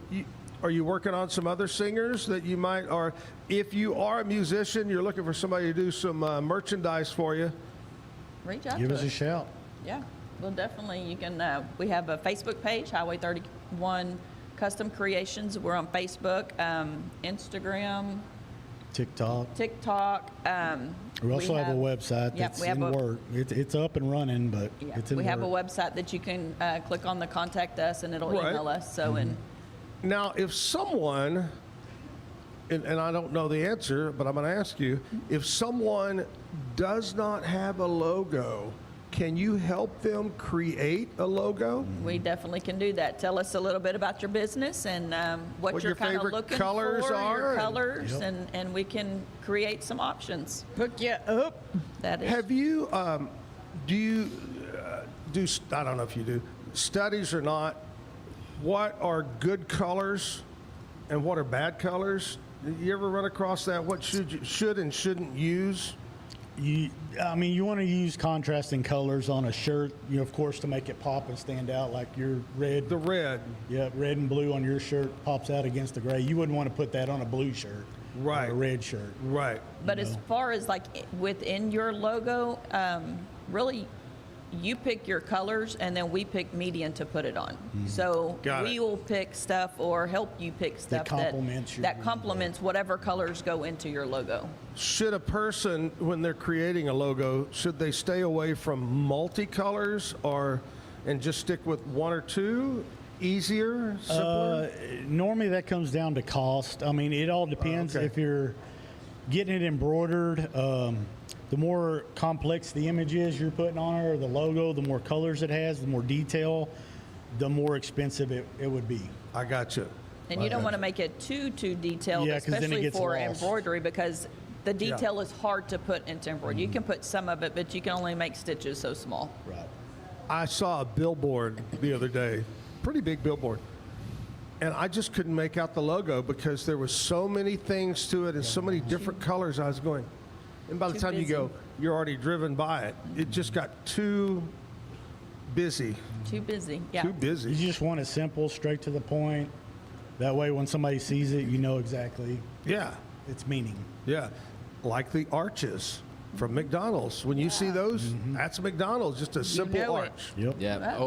Are you working on some other singers that you might, or if you are a musician, you're looking for somebody to do some merchandise for you? Reach out Give to us a shout. Yeah, well, definitely. You can. We have a Facebook page, Highway 31 Custom Creations. We're on Facebook, Instagram, TikTok. We also have a website that's in work. It's up and running, but it's in we work. have a website that you can click on the contact us, and it'll email us. So Now, if someone, and I don't know the answer, but I'm going to ask you, if someone does not have a logo, can you help them create a logo? we definitely can do that. Tell us a little bit about your business and what you're your kind of favorite looking colors for, are, your and- colors, Yep. and we can create some options. Hook you up. That is. Have you, do you do, I don't know if you do, studies or not, what are good colors and what are bad colors? You ever run across that? What should and shouldn't use? You want to use contrasting colors on a shirt, of course, to make it pop and stand out, like your red. The red. Yeah, red and blue on your shirt pops out against the gray. You wouldn't want to put that on a blue shirt. Right. Or a red shirt. Right. But as far as like within your logo, really, you pick your colors and then we pick medium to put it on. So we will pick stuff or help you pick stuff that complements whatever colors go into your logo. Should a person, when they're creating a logo, should they stay away from multicolors and just stick with one or two? Easier, simpler? Normally that comes down to cost. I mean, it all depends. If you're getting it embroidered, the more complex the image is you're putting on it, or the logo, the more colors it has, the more detail, the more expensive it would be. I got you. And you don't want to make it too detailed, Yeah, 'cause then it especially gets for lost. embroidery, because the detail is hard to put into embroidery. You can put some of it, but you can only make stitches so small. Right. I saw a billboard the other day, pretty big billboard, and I just couldn't make out the logo because there was so many things to it and so many different colors. I was going, and by the time you go, you're already driven by it. It just got too busy. Too busy, yeah. Too busy. You just want it simple, straight to the point. That way, when somebody sees it, you know exactly its meaning. Yeah, like the arches from McDonald's. When you see those, that's McDonald's, just a simple know it. arch. Yep. Yeah.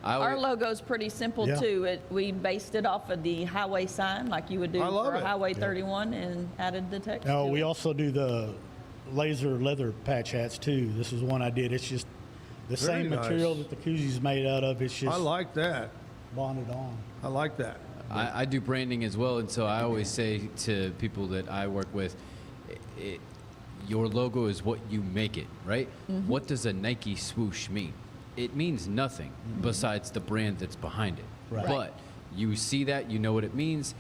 Our logo's pretty simple Yeah. too. We based it off of the highway sign, like you would do I love for it. Highway Yeah. 31, and added the text. Now, to we it. also do the laser leather patch hats too. This is one I did. It's just the Very same nice. material that the koozies made out of. It's just I like that. bonded on. I like that. I do branding as well, and so I always say to people that I work with, your logo is what you make it, right? What does a Nike swoosh mean? It means nothing besides the brand that's behind it. Right. But you see that, you know what it means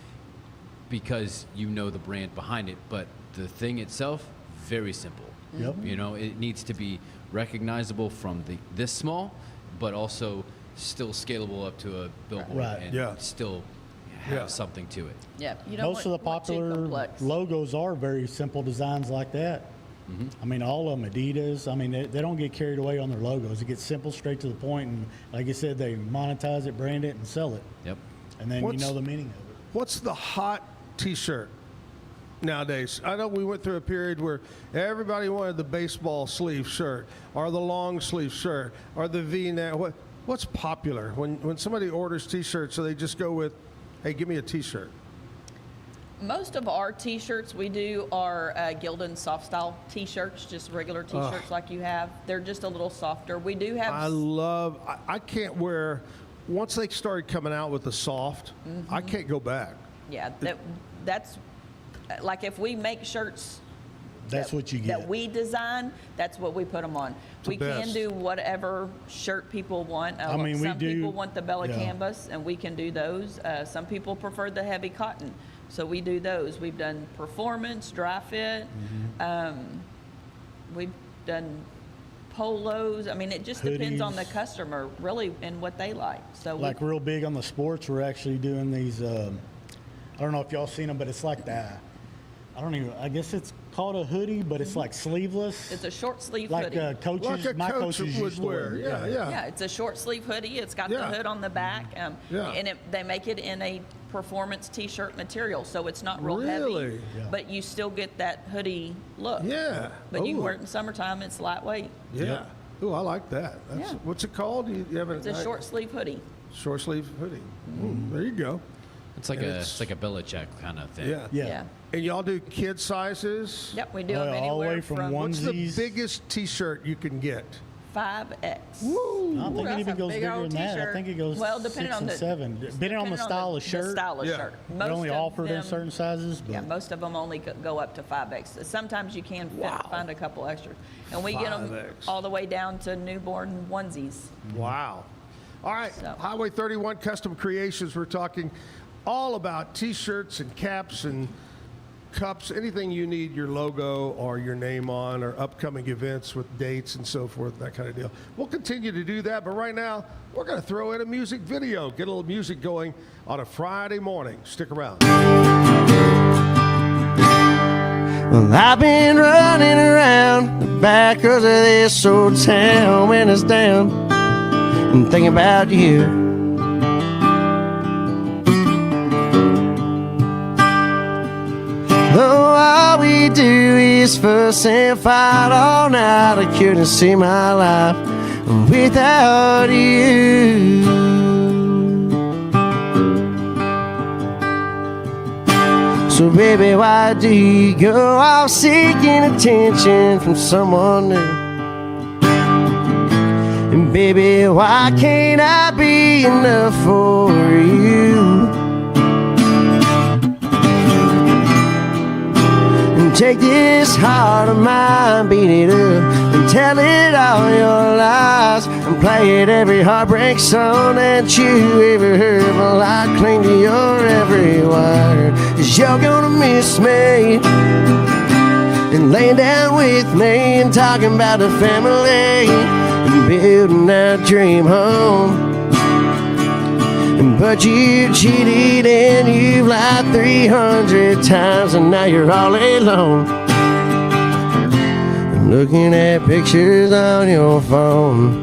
because you know the brand behind it. But the thing itself, very simple. Yep. You know, it needs to be recognizable from this small, but also still scalable up to a billboard Right. and still have something to it. Yeah, you don't Most of the want too popular complex. logos are very simple designs like that. I mean, all of them, Adidas, I mean, they don't get carried away on their logos. It gets simple, straight to the point, and like I said, they monetize it, brand it, and sell it. Yep. And then you know the meaning of it. What's the hot T-shirt nowadays? I know we went through a period where everybody wanted the baseball sleeve shirt or the long sleeve shirt or the V-neck. What's popular when somebody orders T-shirts? So they just go with, "Hey, give me a T-shirt." Most of our T-shirts we do are Gildan soft style T-shirts, just regular T-shirts like you have. They're just a little softer. We do have. I can't wear. Once they started coming out with the soft, I can't go back. Yeah, that's like if we make shirts That's what you get. That we design, that's what we put them on. We can best. do whatever shirt people want. I mean, we some do- people want the Bella yeah. canvas, and we can do those. Some people prefer the heavy cotton, so we do those. We've done performance, dry fit. We've done polos. I mean, it just depends on the Hoodies. customer, really, and what they like. So Like real big on the sports, we're actually doing these. I don't know if y'all seen them, but it's like that. I guess it's called a hoodie, but it's like sleeveless. it's a short sleeve Like hoodie. coaches, Like a my coach coaches would used to wear. Yeah. Yeah, it's a short sleeve hoodie. It's got the Yeah. hood on the back, Yeah. and they make it in a performance T-shirt material, so it's not real Really? heavy, but you still get that hoodie look. Yeah. But you can Ooh. wear it in summertime. It's lightweight. Yeah. Ooh, I like that. That's, Yeah. What's it called? You have It's a short sleeve hoodie. short sleeve hoodie. There you go. It's like And it's like a Belichick kind of thing. Yeah. Yeah. And y'all do kid sizes? Yep, we do Oh, them yeah, all the anywhere way from from What's the onesies. biggest T-shirt you can get? 5X. I don't think that's it even a goes big bigger old than that. I t-shirt. think it goes Well, depending 6 on and the 7. Depending on the depending style of shirt. The style of shirt. They Most only of offered in them- certain sizes. But Yeah, most of them only go up to 5X. Sometimes you can find a couple extras. And we get them 5X. all the way down to newborn onesies. Wow. All right, Highway 31 Custom Creations. We're talking all about T-shirts and caps and cups, anything you need your logo or your name on, or upcoming events with dates and so forth, that kind of deal. We'll continue to do that, but right now, we're going to throw in a music video, get a little music going on a Friday morning. Stick around. Well, I've been running around the back of this old town when it's down and thinking about you. Though all we do is fuss and fight all night, I couldn't see my life without you. So baby, why do you go off seeking attention from someone new? And baby, why can't I be enough for you? And take this heart of mine, beat it up and tell it all your lies, and play it every heartbreak song that you ever heard. Well, I cling to your every word, 'cause you're gonna miss me, and laying down with me and talking about the family and building that dream home. But you cheated and you've lied 300 times, and now you're all alone, looking at pictures on your phone.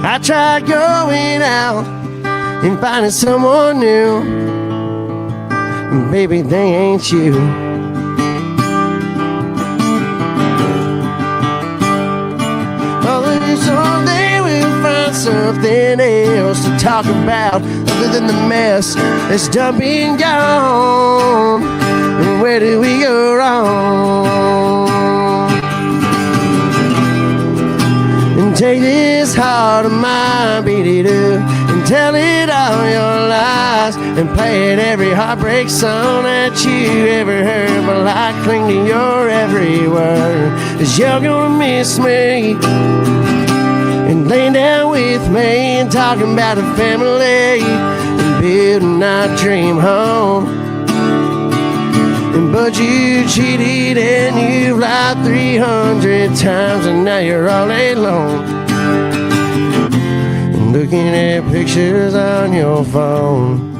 I tried going out and finding someone new, baby, they ain't you. Someday we'll find something else to talk about other than the mess that's done being gone. And where did we go wrong? And take this heart of mine, beat it up and tell it all your lies, and play it every heartbreak song that you ever heard. Well, I cling to your every word, 'cause you're gonna miss me, and laying down with me and talking about a family and building our dream home. But you cheated and you've lied 300 times, and now you're all alone, looking at pictures on your phone.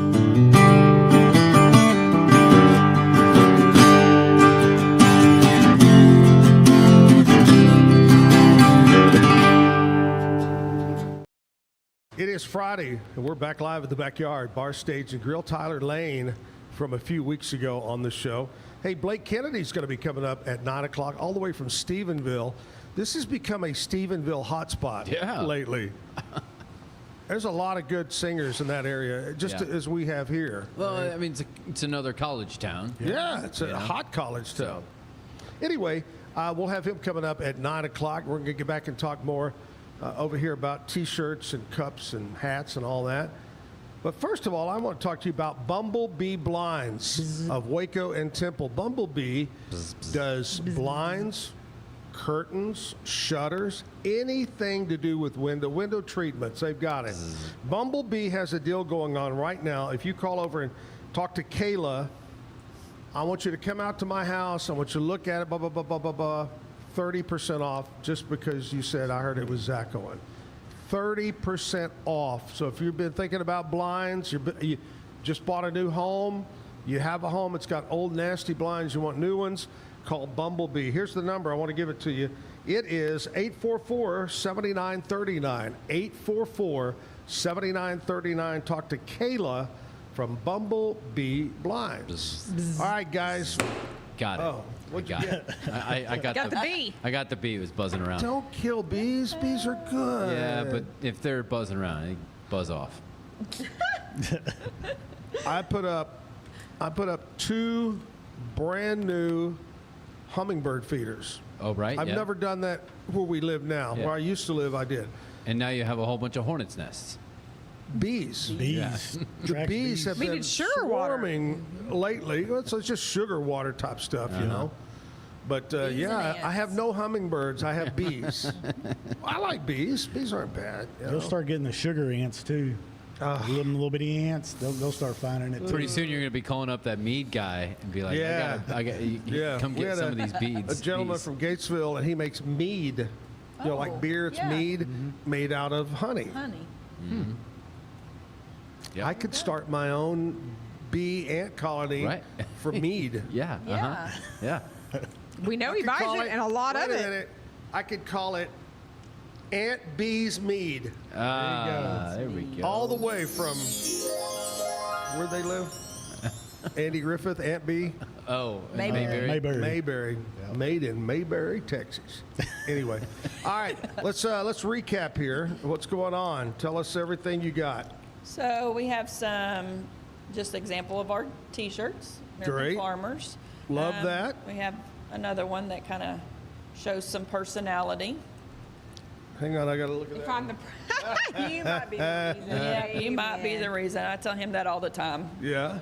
It is Friday, and we're back live at the Backyard Bar, Stage, and Grill. Tyler Lane from a few weeks ago on the show. Hey, Blake Kennedy's going to be coming up at 9 o'clock all the way from Stephenville. This has become a Stephenville hotspot lately. There's a lot of good singers in that area, just as we have here. Well, I mean, it's another college town. Yeah, it's a hot college town. Anyway, we'll have him coming up at 9 o'clock. We're going to get back and talk more over here about T-shirts and cups and hats and all that. But first of all, I want to talk to you about Bumblebee Blinds of Waco and Temple. Bumblebee does blinds, curtains, shutters, anything to do with window treatments. They've got it. Bumblebee has a deal going on right now. If you call over and talk to Kayla, I want you to come out to my house. I want you to look at it, blah, blah, blah, blah, blah, blah. 30% off just because you said I heard it was Zack Owen. 30% off. So if you've been thinking about blinds, you just bought a new home, you have a home, it's got old nasty blinds, you want new ones, call Bumblebee. Here's the number. I want to give it to you. It is 844-7939. 844-7939. Talk to Kayla from Bumblebee Blinds. All right, guys. Got it. Oh, what'd you get? I got the bee. I got the bee. It was buzzing around. Don't kill bees. Bees are good. Yeah, but if they're buzzing around, they buzz off. I put up 2 brand new hummingbird feeders. Oh, right. I've yeah. never done that where we live now. Yeah. Where I used to live, I did. And now you have a whole bunch of hornets' nests. Bees. Yeah. The bees have We been need sugar water. swarming lately. It's just sugar water type stuff, you know. But yeah, I have no hummingbirds. I have bees. I like bees. Bees aren't bad. You know? They'll start getting the sugar ants too. Little bitty ants. They'll start finding it too. Pretty soon you're going to be calling up that mead guy and be like, Yeah. I got come We get had some of these beads. A gentleman bees. from Gatesville, and he makes mead. You know, like beer, it's mead made out of honey. Honey. Mm-hmm. Yep. I could start my own bee ant colony for mead. Yeah. Uh-huh. Yeah. We know he could buys call it and a lot wait of a it. minute. I could call it Ant Bees Mead. There we go. All the way from where'd they live? Andy Griffith, Ant Bee. Oh, Mayberry. Mayberry. Made in Mayberry, Texas. Anyway, all right. Let's recap here. What's going on? Tell us everything you got. So we have some just example of our T-shirts. American Great. Farmers. Love that. We have another one that kind of shows some personality. Hang on, I got to look at that. Find the. You might be the reason. Yeah, you might be the reason. I tell him that all the time. Yeah.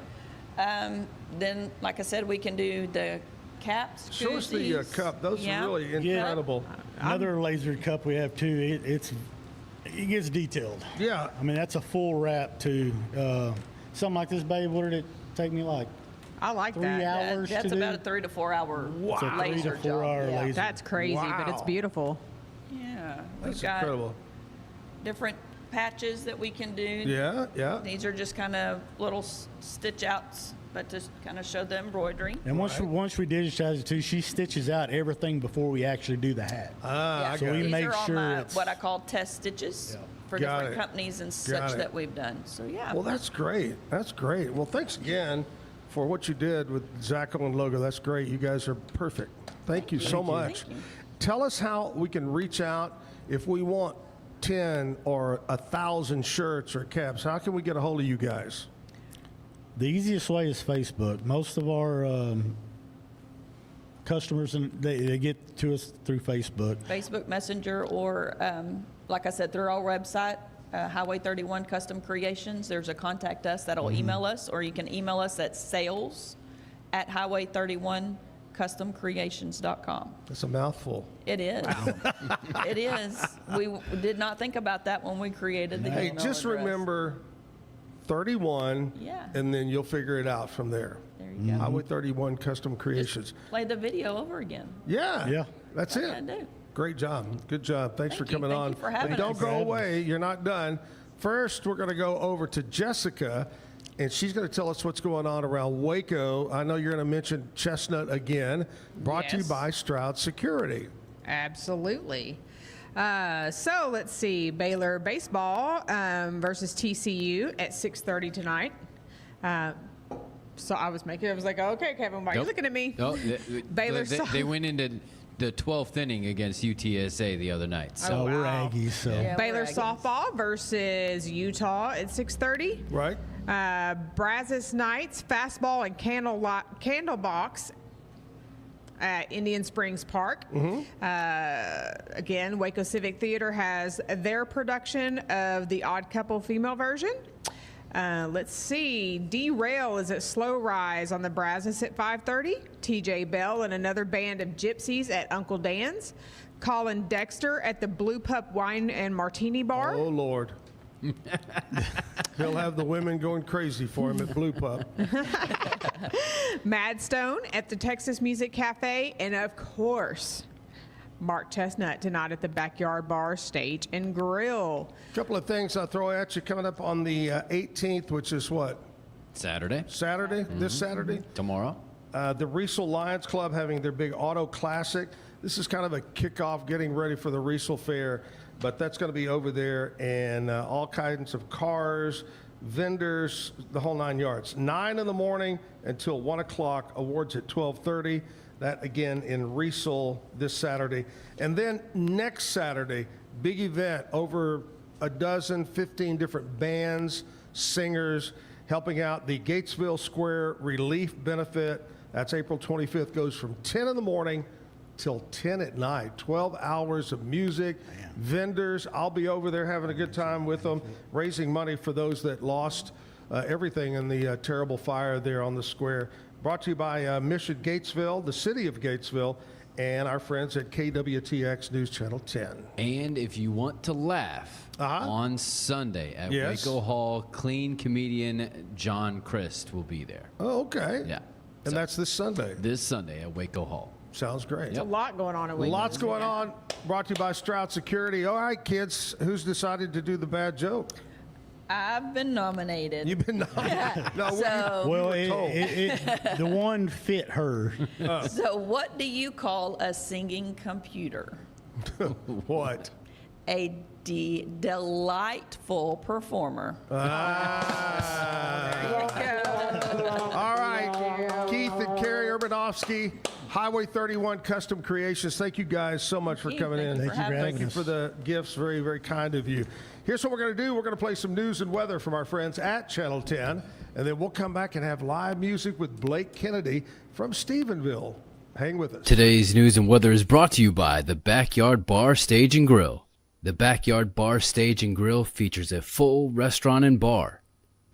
Then, like I said, we can do the caps. Show us the koozies. cup. Those are really incredible. Another laser cup we have too. It gets detailed. Yeah. I mean, that's a full wrap too. Something like this, babe. What did it take me like? I like 3 that. hours That's to about do? a 3 to 4 hour It's a 3 laser to 4 job. hour Yeah. laser. That's crazy, but it's Wow. beautiful. Yeah, That's we've got incredible. different patches that we can do. Yeah, yeah. These are just kind of little stitch outs, but to kind of show the embroidery. And once we digitize it too, she stitches out everything before we actually do the hat. I so got we it. These make are all sure my, it's what I call test stitches for Got different it. companies and Got such it. that we've done. So yeah. Well, that's great. That's great. Well, thanks again for what you did with Zack Owen logo. That's great. You guys are perfect. Thank you so much. Thank you. Tell us how we can reach out if we want 10 or 1,000 shirts or caps. How can we get a hold of you guys? The easiest way is Facebook. Most of our customers, they get to us through Facebook. Facebook Messenger or, like I said, through our website, Highway 31 Custom Creations. There's a contact us that'll email us, or you can email us at sales@highway31customcreations.com. That's a mouthful. It is. It is. We did not think about that when we created the Hey, email just address. remember 31, Yeah. and then you'll figure it out from there. There you go. Highway 31 Custom Creations. Play the video over again. Yeah. That's All it. I gotta do. Great job. Good job. Thanks for Thank you. coming Thank on. you for having and don't us. go away. You're not done. First, we're going to go over to Jessica, and she's going to tell us what's going on around Waco. I know you're going to mention Chestnut again. Brought to you Yes. by Stroud Security. Absolutely. So let's see. Baylor baseball versus TCU at 6:30 tonight. So I was like, okay, Kevin, why are you Nope. looking at me? No, Baylor they went into the 12th inning against UTSA the other night. So So we're Aggies. So Yeah, Baylor we're Aggies. softball versus Utah at 6:30. Right? Brazos Knights fastball and candlebox at Indian Springs Park. Again, Waco Civic Theater has their production of the Odd Couple female version. Let's see. Derail is at Slow Rise on the Brazos at 5:30. TJ Bell and another band of gypsies at Uncle Dan's. Colin Dexter at the Blue Pup Wine and Martini Bar. Oh, Lord. He'll have the women going crazy for him at Blue Pup. Mad Stone at the Texas Music Cafe. And, of course, Mark Chestnut tonight at the Backyard Bar, Stage and Grill. A couple of things I'll throw at you coming up on the 18th, which is what? Saturday. Saturday? This Saturday? Tomorrow. The Riesel Lions Club having their big auto classic. This is kind of a kickoff, getting ready for the Riesel Fair, but that's going to be over there, and all kinds of cars, vendors, the whole 9 yards. 9 in the morning until 1 o'clock, awards at 12:30. That, again, in Riesel this Saturday. And then next Saturday, big event, over a dozen, 15 different bands, singers, helping out the Gatesville Square Relief Benefit. That's April 25th, goes from 10 in the morning till 10 at night. 12 hours of music, vendors. I'll be over there having a good time with them, raising money for those that lost everything in the terrible fire there on the square. Brought to you by Mission Gatesville, the city of Gatesville, and our friends at KWTX News Channel 10. And if you want to laugh, on Sunday at Waco Hall, clean comedian John Christ will be there. Oh, okay. Yeah. And that's this Sunday. This Sunday at Waco Hall. Sounds great. There's a lot going on at Waco. Lots going on. Brought to you by Stroud Security. All right, kids, who's decided to do the bad joke? I've been nominated. You've been nominated. No, So- Well, the one fit her. So what do you call a singing computer? What? A delightful performer. All right, Keith and Kerri Urbanovsky, Highway 31 Custom Creations. Thank you guys so much for coming in. Thank you for the gifts. Very, very kind of you. Here's what we're going to do. We're going to play some news and weather from our friends at Channel 10, and then we'll come back and have live music with Blake Kennedy from Stephenville. Hang with us. Today's news and weather is brought to you by the Backyard Bar, Stage and Grill. The Backyard Bar, Stage and Grill features a full restaurant and bar,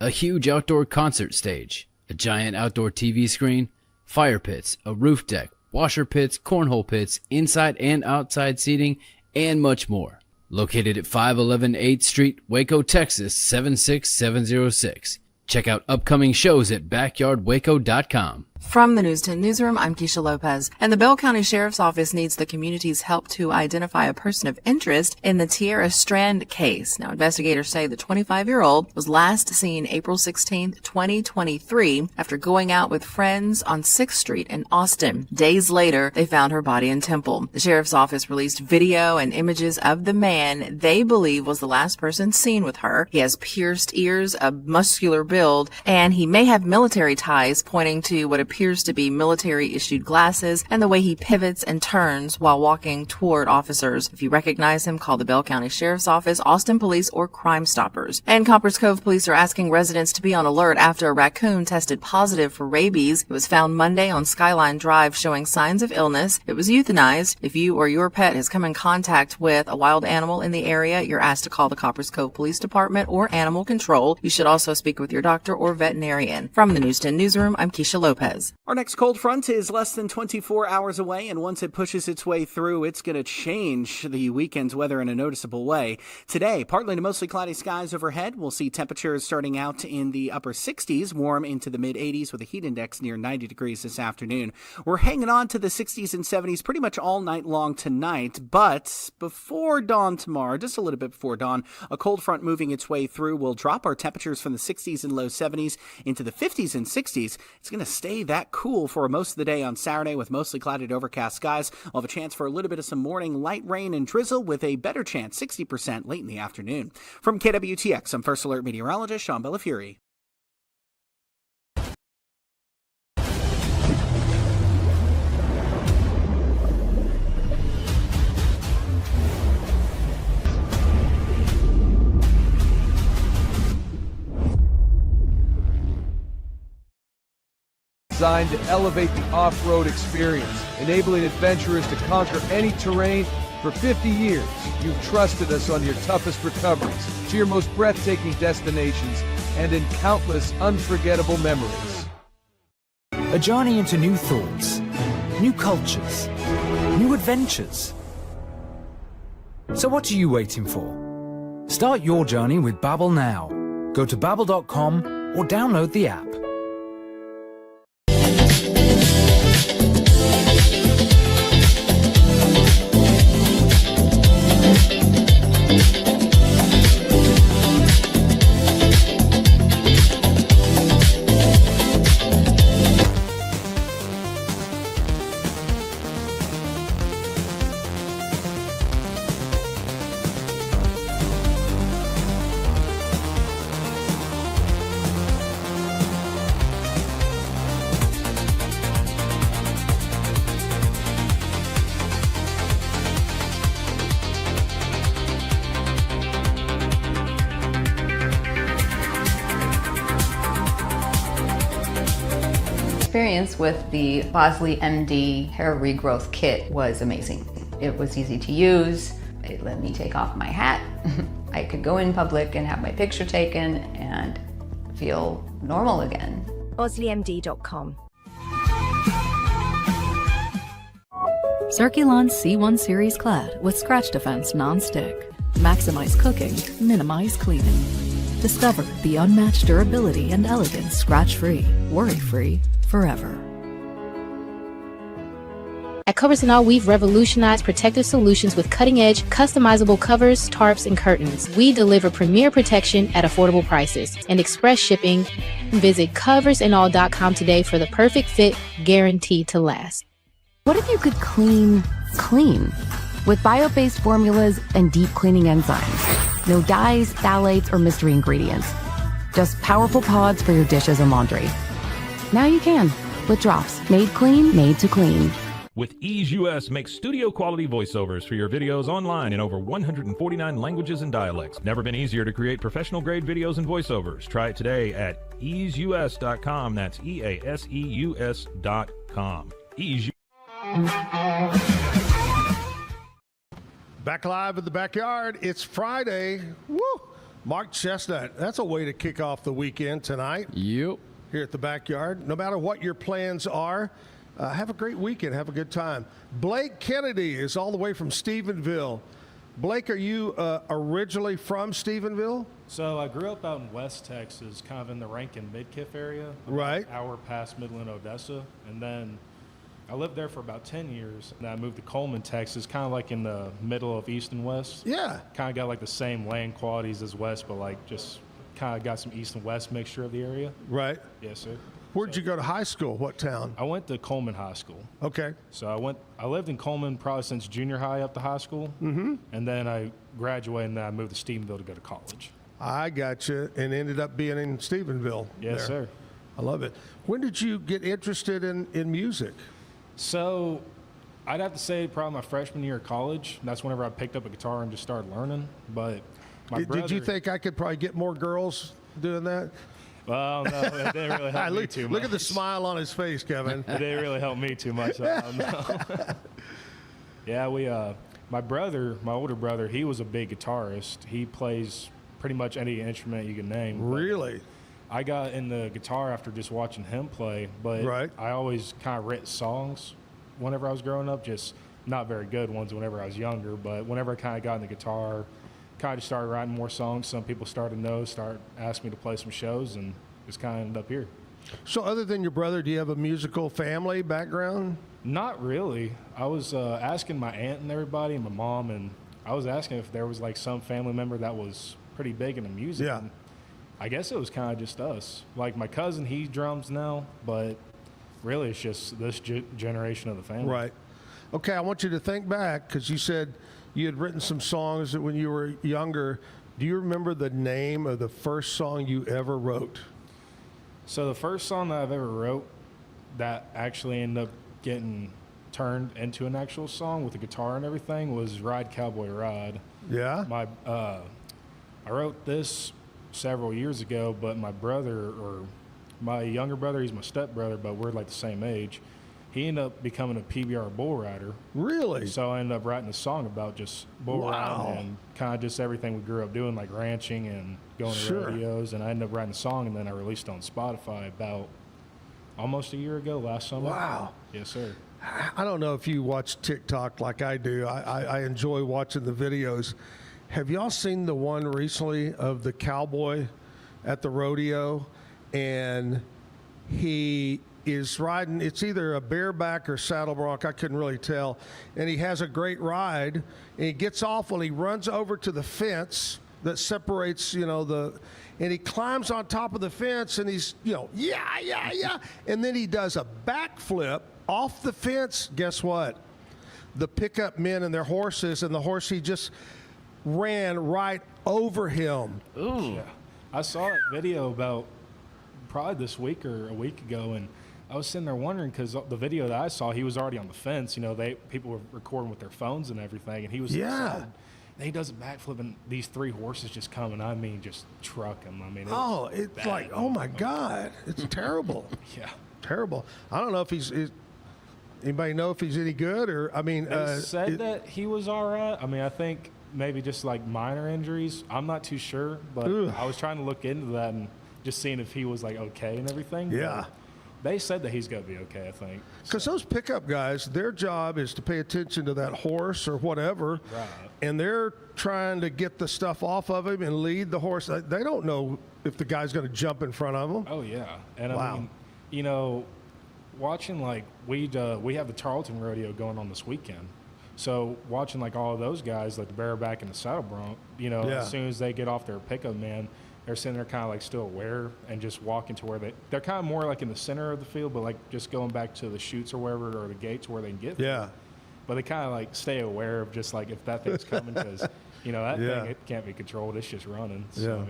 a huge outdoor concert stage, a giant outdoor TV screen, fire pits, a roof deck, washer pits, cornhole pits, inside and outside seating, and much more. Located at 511 8th Street, Waco, Texas, 76706. Check out upcoming shows at backyardwaco.com. From the News 10 Newsroom, I'm Keisha Lopez. And the Bell County Sheriff's Office needs the community's help to identify a person of interest in the Tierra Strand case. Now, investigators say the 25-year-old was last seen April 16, 2023, after going out with friends on 6th Street in Austin. Days later, they found her body in Temple. The Sheriff's Office released video and images of the man they believe was the last person seen with her. He has pierced ears, a muscular build, and he may have military ties, pointing to what appears to be military-issued glasses and the way he pivots and turns while walking toward officers. If you recognize him, call the Bell County Sheriff's Office, Austin Police, or Crime Stoppers. And Copperas Cove Police are asking residents to be on alert after a raccoon tested positive for rabies. It was found Monday on Skyline Drive showing signs of illness. It was euthanized. If you or your pet has come in contact with a wild animal in the area, you're asked to call the Copperas Cove Police Department or Animal Control. You should also speak with your doctor or veterinarian. From the News 10 Newsroom, I'm Keisha Lopez. Our next cold front is less than 24 hours away, and once it pushes its way through, it's going to change the weekend's weather in a noticeable way. Today, partly to mostly cloudy skies overhead. We'll see temperatures starting out in the upper 60s, warm into the mid-80s with a heat index near 90 degrees this afternoon. We're hanging on to the 60s and 70s pretty much all night long tonight, but before dawn tomorrow, just a little bit before dawn, a cold front moving its way through will drop our temperatures from the 60s and low 70s into the 50s and 60s. It's going to stay that cool for most of the day on Saturday with mostly clouded overcast skies. We'll have a chance for a little bit of some morning light rain and drizzle with a better chance, 60% late in the afternoon. From KWTX, I'm First Alert meteorologist Sean Bellafury. Designed to elevate the off-road experience, enabling adventurers to conquer any terrain. For 50 years, you've trusted us on your toughest recoveries to your most breathtaking destinations and in countless unforgettable memories. A journey into new thoughts, new cultures, new adventures. So what are you waiting for? Start your journey with Babbel now. Go to babbel.com or download the app. Experience with the Bosley MD hair regrowth kit was amazing. It was easy to use. It let me take off my hat. I could go in public and have my picture taken and feel normal again. BosleyMD.com. Circulon C1 Series Clad with Scratch Defense Non-Stick. Maximize cooking, minimize cleaning. Discover the unmatched durability and elegance scratch-free, worry-free, forever. At Covers and All, we've revolutionized protective solutions with cutting-edge, customizable covers, tarps, and curtains. We deliver premier protection at affordable prices and express shipping. Visit coversandall.com today for the perfect fit, guaranteed to last. What if you could clean clean? With bio-based formulas and deep cleaning enzymes. No dyes, phthalates, or mystery ingredients. Just powerful pods for your dishes and laundry. Now you can, with drops made clean, made to clean. With Ease US, make studio quality voiceovers for your videos online in over 149 languages and dialects. Never been easier to create professional grade videos and voiceovers. Try it today at easeus.com. That's EASEUS.com. Ease. Back live in the backyard. It's Friday. Woo! Mark Chestnut. That's a way to kick off the weekend tonight. Yep. Here at the backyard. No matter what your plans are, have a great weekend. Have a good time. Blake Kennedy is all the way from Stephenville. Blake, are you originally from Stephenville? So I grew up out in West Texas, kind of in the Rankin Midkiff area. Right. An hour past Midland, Odessa. And then I lived there for about 10 years. And I moved to Coleman, Texas, kind of like in the middle of East and West. Yeah. Kind of got like the same land qualities as West, but like just kind of got some East and West mixture of the area. Right. Yes, sir. Where'd you go to high school? What town? I went to Coleman High School. Okay. So I lived in Coleman probably since junior high up to high school. Mm-hmm. And then I graduated and then I moved to Stephenville to go to college. I got you, and ended up being in Stephenville. Yes, there. sir. I love it. When did you get interested in music? So I'd have to say probably my freshman year of college. That's whenever I picked up a guitar and just started learning. But my brother, did you think I could probably get more girls doing that? Well, no, it didn't really help me too much. Look at the smile on his face, Kevin. It didn't really help me too much. No. Yeah, my older brother, he was a big guitarist. He plays pretty much any instrument you can name. Really? I got into guitar after just watching him play, but right. I always kind of wrote songs whenever I was growing up, just not very good ones whenever I was younger, but whenever I kind of got into guitar, kind of just started writing more songs. Some people started to know, start asking me to play some shows, and just kind of ended up here. So other than your brother, do you have a musical family background? Not really. I was asking my aunt and everybody and my mom, and I was asking if there was like some family member that was pretty big into music. Yeah. And I guess it was kind of just us. Like my cousin, he drums now, but really it's just this generation of the family. Right. Okay, I want you to think back, because you said you had written some songs that when you were younger. Do you remember the name of the first song you ever wrote? So the first song that I've ever wrote that actually ended up getting turned into an actual song with a guitar and everything was Ride Cowboy Ride. Yeah? I wrote this several years ago, but my brother, or my younger brother, he's my stepbrother, but we're like the same age. he ended up becoming a PBR bull rider. Really? So I ended up writing a song about just bull riding and kind of just everything we grew up doing, like ranching and going to rodeos. And I ended up writing a song, and then I released it on Spotify about almost a year ago, last summer. Wow. Yes, sir. I don't know if you watch TikTok like I do. I enjoy watching the videos. Have y'all seen the one recently of the cowboy at the rodeo? And he is riding, it's either a bareback or saddle bronc, I couldn't really tell. And he has a great ride, and he gets off and he runs over to the fence that separates, and he climbs on top of the fence, and he's, yeah. And then he does a backflip off the fence. Guess what? The pickup men and their horses, and the horse, he just ran right over him. Ooh. Yeah. I saw that video about probably this week or a week ago, and I was sitting there wondering, because the video that I saw, he was already on the fence. People were recording with their phones and everything, and he was inside. And he does a backflip, and these 3 horses just come, and just truck him. It's bad. like, oh my God, it's terrible. Yeah, terrible. I don't know if anybody know if he's any good, or they said that he was all right. I think maybe just like minor injuries. I'm not too sure, but I was trying to look into that and just seeing if he was like okay and everything. Yeah. They said that he's going to be okay, I think. Because those pickup guys, their job is to pay attention to that horse or whatever, right. And they're trying to get the stuff off of him and lead the horse. They don't know if the guy's going to jump in front of them. Oh, yeah. And wow. Watching, we have the Tarleton Rodeo going on this weekend. So watching, all of those guys, like the bareback and the saddle bronc, as soon as they get off their pickup, man, they're sitting there kind of still aware and just walking to where they're kind of more in the center of the field, but just going back to the chutes or wherever, or the gates where they can get there. Yeah. But they kind of stay aware of just if that thing's coming, because that thing, it can't be controlled. It's just running. So,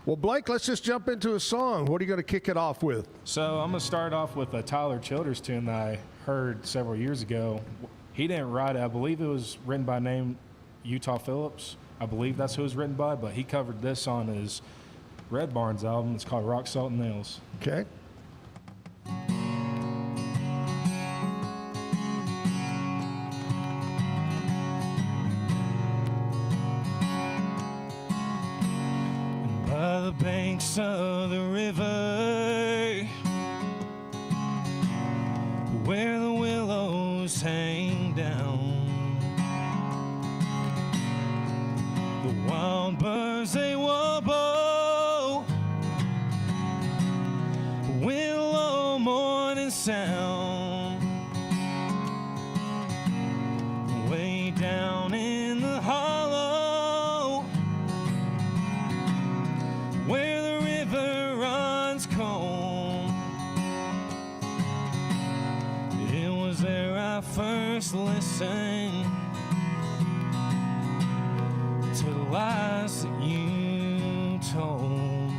Well, Blake, let's just jump into a song. What are you going to kick it off with? So I'm going to start off with a Tyler Childers tune that I heard several years ago. He didn't write it. I believe it was written by name Utah Phillips. I believe that's who it was written by, but he covered this on his Red Barnes album. It's called Rock, Salt, and Nails. Okay. By the banks of the river, where the willows hang down, the wild birds they warble, willow morning sound, way down in the hollow, where the river runs cold. It was there I first listened to the lies that you told.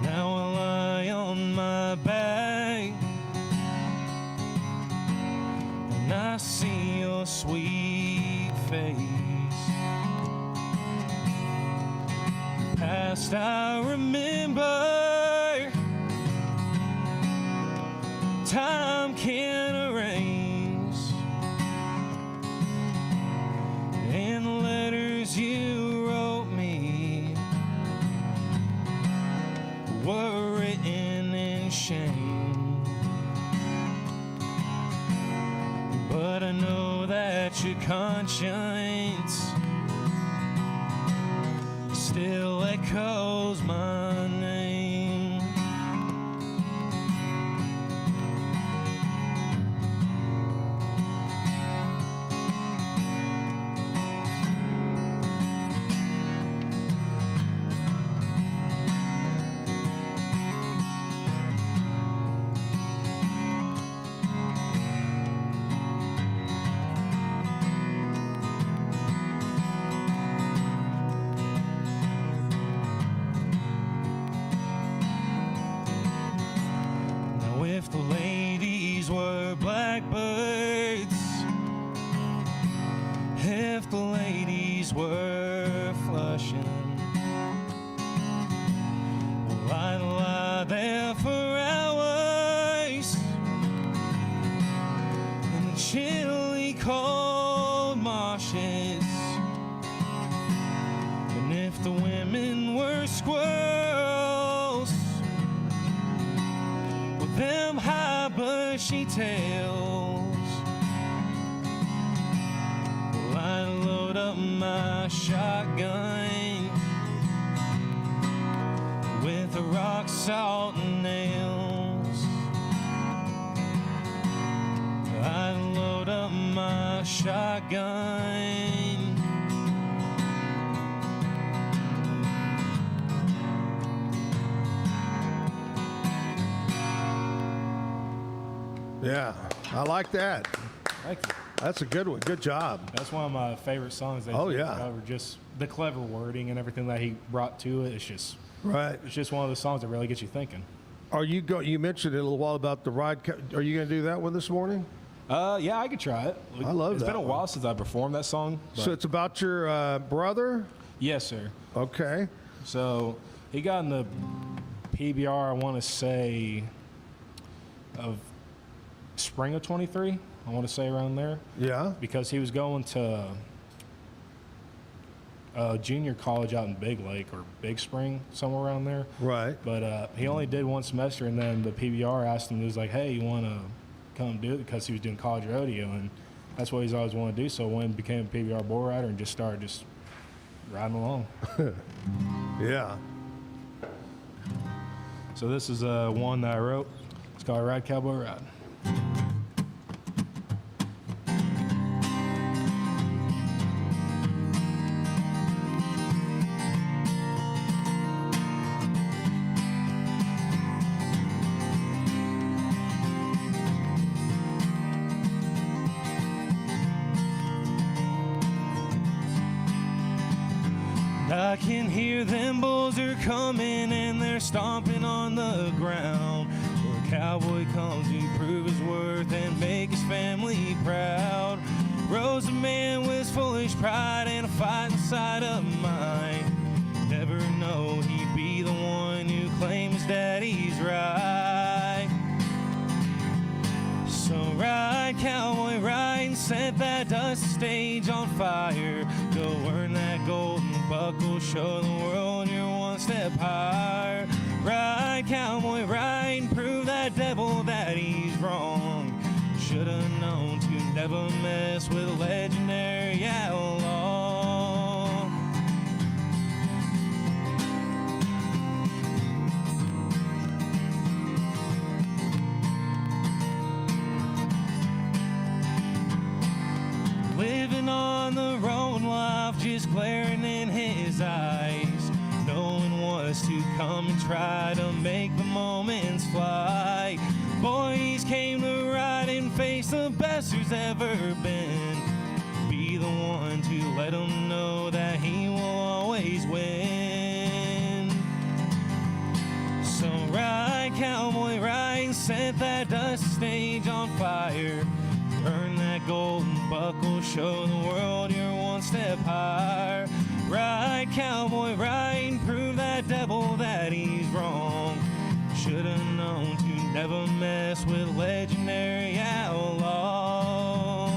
Now I lie on my back and I see your sweet face. Past I remember, time can't erase, and the letters you wrote me were written in shame. But I know that your conscience still echoes my name. If the ladies were blackbirds, if the ladies were flushing, well, I'd lie there for hours cautious. And if the women were squirrels with them high bushy tails, well, I'd load up my shotgun with the rock salt and nails. I'd load up my shotgun. Yeah, I like that. Thank you. That's a good one. Good job. That's one of my favorite songs. Oh, yeah. Ever. Just the clever wording and everything that he brought to it. It's just right. It's just one of those songs that really gets you thinking. Are you You mentioned it a little while about the ride. Are you going to do that one this morning? Yeah, I could try it. I love It's that been a while since I performed that song. So it's about your brother? Yes, sir. Okay. So he got in the PBR, I want to say, of spring of 23. I want to say around there. Yeah. Because he was going to junior college out in Big Lake or Big Spring, somewhere around there. Right. But he only did one semester, and then the PBR asked him, he was like, hey, you want to come do it? Because he was doing college rodeo, and that's what he's always wanted to do. So when he became a PBR bull rider and just started just riding along. Yeah. So this is one that I wrote. It's called Ride Cowboy Ride. I can hear them bulls are coming and they're stomping on the ground. Well, a cowboy comes to prove his worth and make his family proud. Rose a man with foolish pride and a fight inside of mine. Never know he'd be the one who claims daddy's right. So ride, cowboy, ride, and set that dusty stage on fire. Go earn that golden buckle, show the world you're one step higher. Ride, cowboy, ride, and prove that devil that he's wrong. Should've known to never mess with a legendary outlaw. Living on the road, life just glaring in his eyes, knowing what's to come and try to make the moments fly. Boys came to ride and face the best there's ever been. Be the one to let him know that he will always win. So ride, cowboy, ride, and set that dusty stage on fire. Earn that golden buckle, show the world you're one step higher. Ride, cowboy, ride, and prove that devil that he's wrong. Should've known to never mess with legendary outlaw.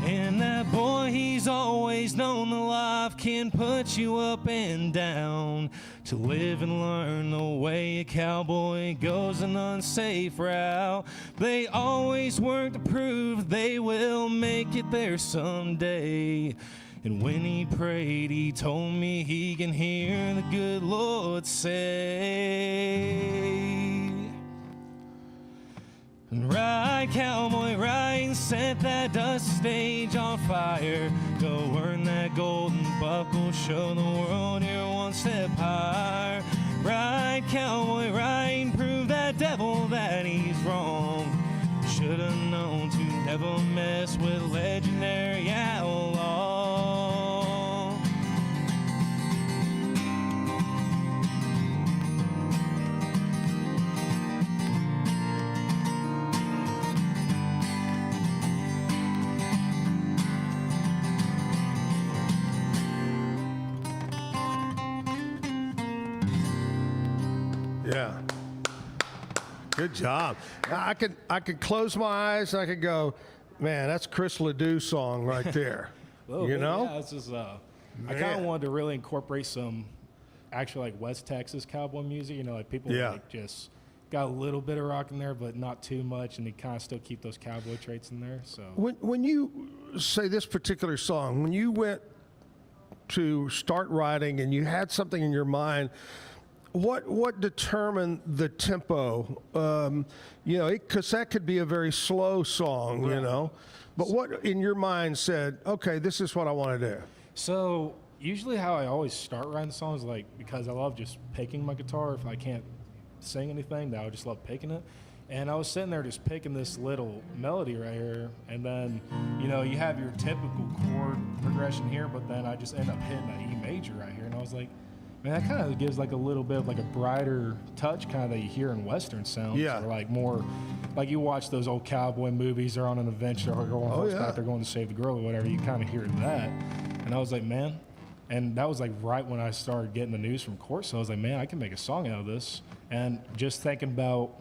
And that boy, he's always known the life can put you up and down. To live and learn the way a cowboy goes an unsafe route. They always work to prove they will make it there someday. And when he prayed, he told me he can hear the good Lord say, and ride, cowboy, ride, and set that dusty stage on fire. Go earn that golden buckle, show the world you're one step higher. Ride, cowboy, ride, and prove that devil that he's wrong. Should've known to never mess with legendary outlaw. Yeah. Good job. I could close my eyes and I could go, man, that's Chris Ledoux song right there. You know? Yeah, it's just, I kind of wanted to really incorporate some actual like West Texas cowboy music. You know, like people like just got a little bit of rock in there, but not too much, and they kind of still keep those cowboy traits in there. So when you say this particular song, when you went to start writing and you had something in your mind, what determined the tempo? You know, because that could be a very slow song, you know. But what in your mind said, okay, this is what I want to do? So usually how I always start writing songs, like, because I love just picking my guitar. If I can't sing anything, I would just love picking it. And I was sitting there just picking this little melody right here, and then, you know, you have your typical chord progression here, but then I just end up hitting an E major right here, and I was like, man, that kind of gives like a little bit of like a brighter touch kind of that you hear in Western sounds. Yeah. Or like more, like you watch those old cowboy movies, they're on an adventure, or going on horseback, they're going to save the girl or whatever, you kind of hear that. And I was like, man, and that was like right when I started getting the news from court, so I was like, man, I can make a song out of this. And just thinking about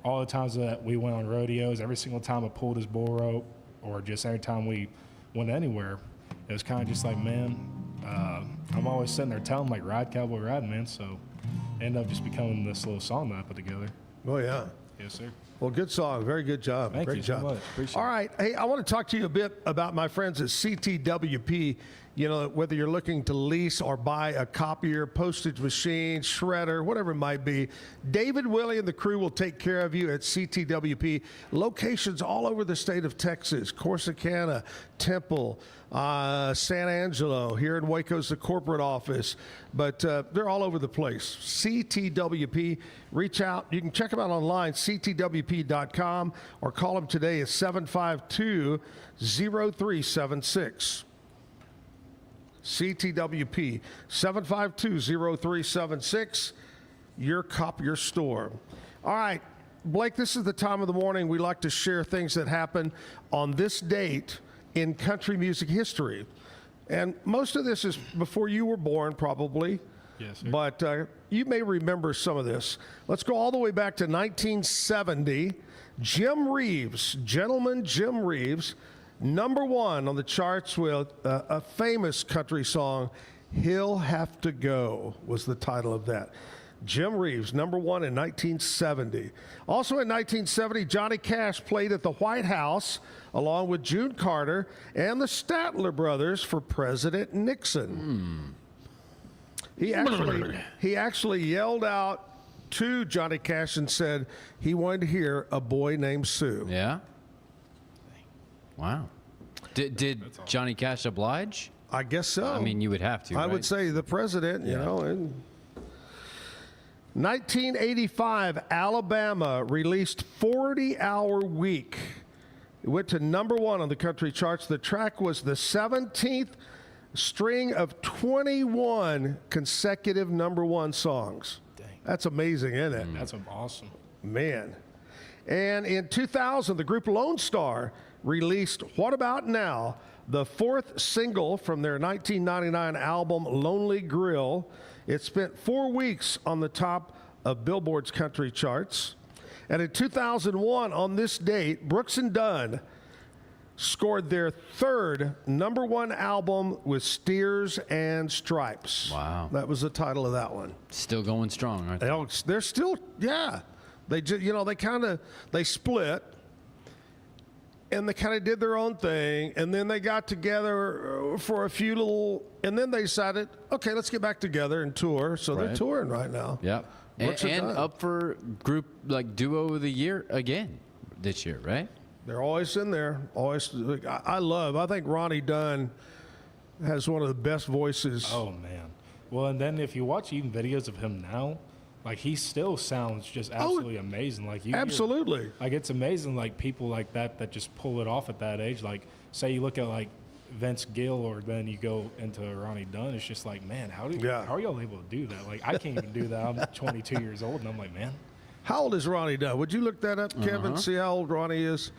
all the times that we went on rodeos, every single time I pulled his bull rope, or just every time we went anywhere, it was kind of just like, man, I'm always sitting there telling like, ride cowboy ride, man. So ended up just becoming this little song that I put together. Oh yeah. Yes, sir. Well, good song. Very good job. Thank Great you job. so much. Appreciate All right. Hey, I want to talk to you a bit about my friends at CTWP. You know, whether you're looking to lease or buy a copier, postage machine, shredder, whatever it might be, David, Willie, and the crew will take care of you at CTWP. Locations all over the state of Texas, Corsicana, Temple, San Angelo. Here in Waco's the corporate office, but they're all over the place. CTWP. Reach out. You can check them out online, ctwp.com, or call them today at 752-0376. CTWP, 752-0376, your copier store. All right, Blake, this is the time of the morning we like to share things that happen on this date in country music history. And most of this is before you were born, probably. Yes, sir. But you may remember some of this. Let's go all the way back to 1970. Jim Reeves, gentleman Jim Reeves, #1 on the charts with a famous country song, He'll Have to Go was the title of that. Jim Reeves, #1 in 1970. Also in 1970, Johnny Cash played at the White House along with June Carter and the Statler brothers for President Nixon. He actually yelled out to Johnny Cash and said he wanted to hear A Boy Named Sue. Yeah? Wow. Did Johnny Cash oblige? I guess so. I mean, you would have to, I right? would say the president, you know. And 1985, Alabama released 40-Hour Week. It went to #1 on the country charts. The track was the 17th string of 21 consecutive #1 songs. Dang. That's amazing, isn't it? That's awesome. Man. And in 2000, the group Lone Star released What About Now, the 4th single from their 1999 album Lonely Grill. It spent 4 weeks on the top of Billboard's country charts. And in 2001, on this date, Brooks and Dunn scored their 3rd #1 album with Steers and Stripes. Wow. That was the title of that one. Still going strong, aren't they? They're still, yeah. They just, you know, they split, and they kind of did their own thing, and then they got together for a few little, and then they decided, okay, let's get back together and tour. So they're touring right now. Yep. And up for group like duo of the year again this year, right? They're always in there. Always. I think Ronnie Dunn has one of the best voices. Oh man. Well, and then if you watch even videos of him now, like he still sounds just absolutely amazing. Like absolutely. Like it's amazing. Like people like that just pull it off at that age. Like say you look at like Vince Gill, or then you go into Ronnie Dunn. It's just like, man, how are y'all able to do that? Like I can't even do that. I'm 22 years old, and I'm like, man. How old is Ronnie Dunn? Would you look that up, Kevin? See how old Ronnie is?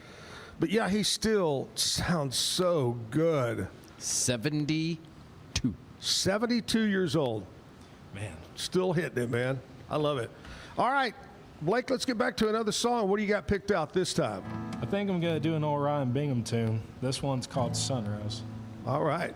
But yeah, he still sounds so good. 72. 72 years old. Man. Still hitting it, man. I love it. All right, Blake, let's get back to another song. What do you got picked out this time? I think I'm going to do an old Ryan Bingham tune. This one's called Sunrise. All right.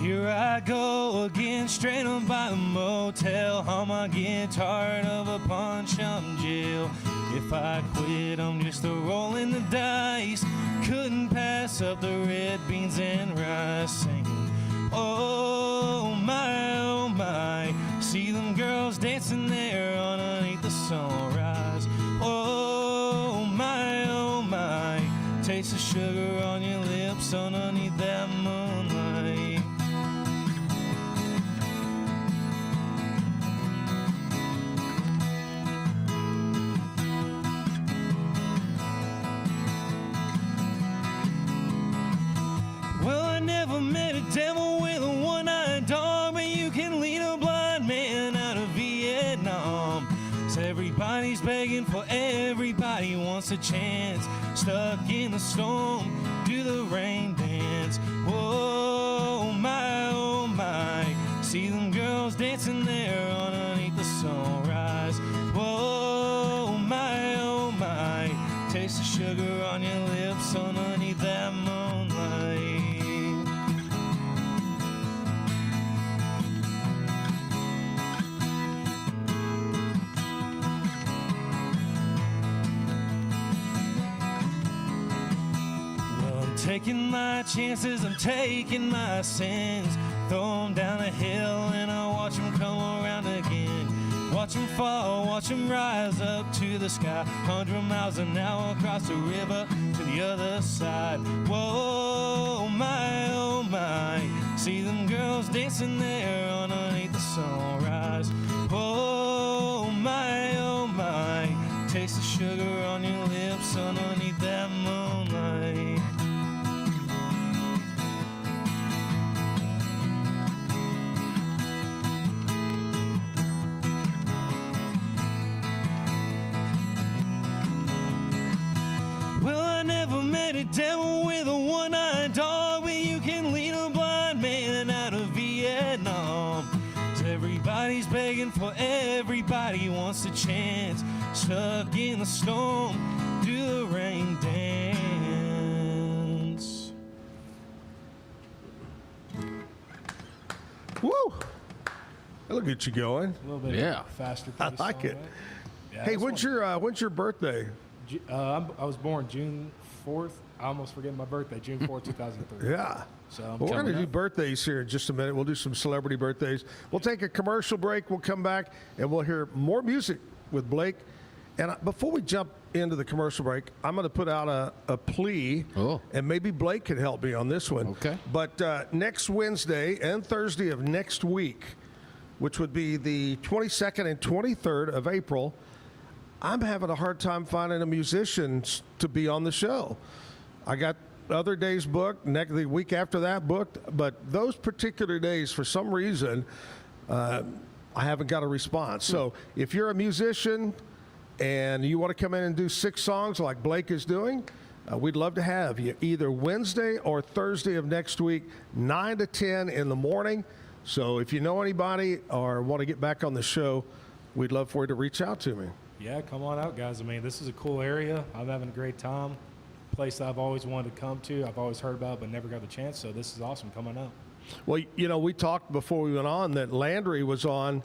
Here I go again, straight up by the motel. Hum my guitar of a punch, I'm jail. If I quit, I'm just a rolling the dice. Couldn't pass up the red beans and rice, singing, oh my. See them girls dancing there underneath the sunrise. Oh my. Taste the sugar on your lips underneath that moonlight. Well, I never met a devil with a one-eyed dog, but you can lead a blind man out of Vietnam. So everybody's begging for everybody wants a chance. Stuck in the storm, do the rain dance. Whoa, my. See them girls dancing there underneath the sunrise. Whoa, my. Taste the sugar on your lips underneath that moonlight. Taking my chances, I'm taking my sins. Throw them down a hill and I watch them come around again. Watch them fall, watch them rise up to the sky. 100 miles an hour across the river to the other side. Whoa, my. See them girls dancing there underneath the sunrise. Whoa, my. Taste the sugar on your lips underneath that moonlight. Well, I never met a devil with a one-eyed dog, but you can lead a blind man out of Vietnam. So everybody's begging for everybody wants a chance. Stuck in the storm, do the rain dance. Woo! Look at you going. A little bit faster I pace like song, it. right? Yeah, Hey, this when's your birthday? I was born June 4th. I almost forget my birthday, June 4th, 2003. Yeah. So I'm Well, we're going coming to do up. birthdays here in just a minute. We'll do some celebrity birthdays. We'll take a commercial break. We'll come back and we'll hear more music with Blake. And before we jump into the commercial break, I'm going to put out a plea, and maybe Blake can help me on this one. Okay. But next Wednesday and Thursday of next week, which would be the 22nd and 23rd of April, I'm having a hard time finding a musician to be on the show. I got other days booked, the week after that booked, but those particular days, for some reason, I haven't got a response. So if you're a musician and you want to come in and do 6 songs like Blake is doing, we'd love to have you either Wednesday or Thursday of next week, 9 to 10 in the morning. So if you know anybody or want to get back on the show, we'd love for you to reach out to me. Yeah, come on out, guys. I mean, this is a cool area. I'm having a great time. Place I've always wanted to come to. I've always heard about, but never got the chance. So this is awesome. Come on out. Well, you know, we talked before we went on that Landry was on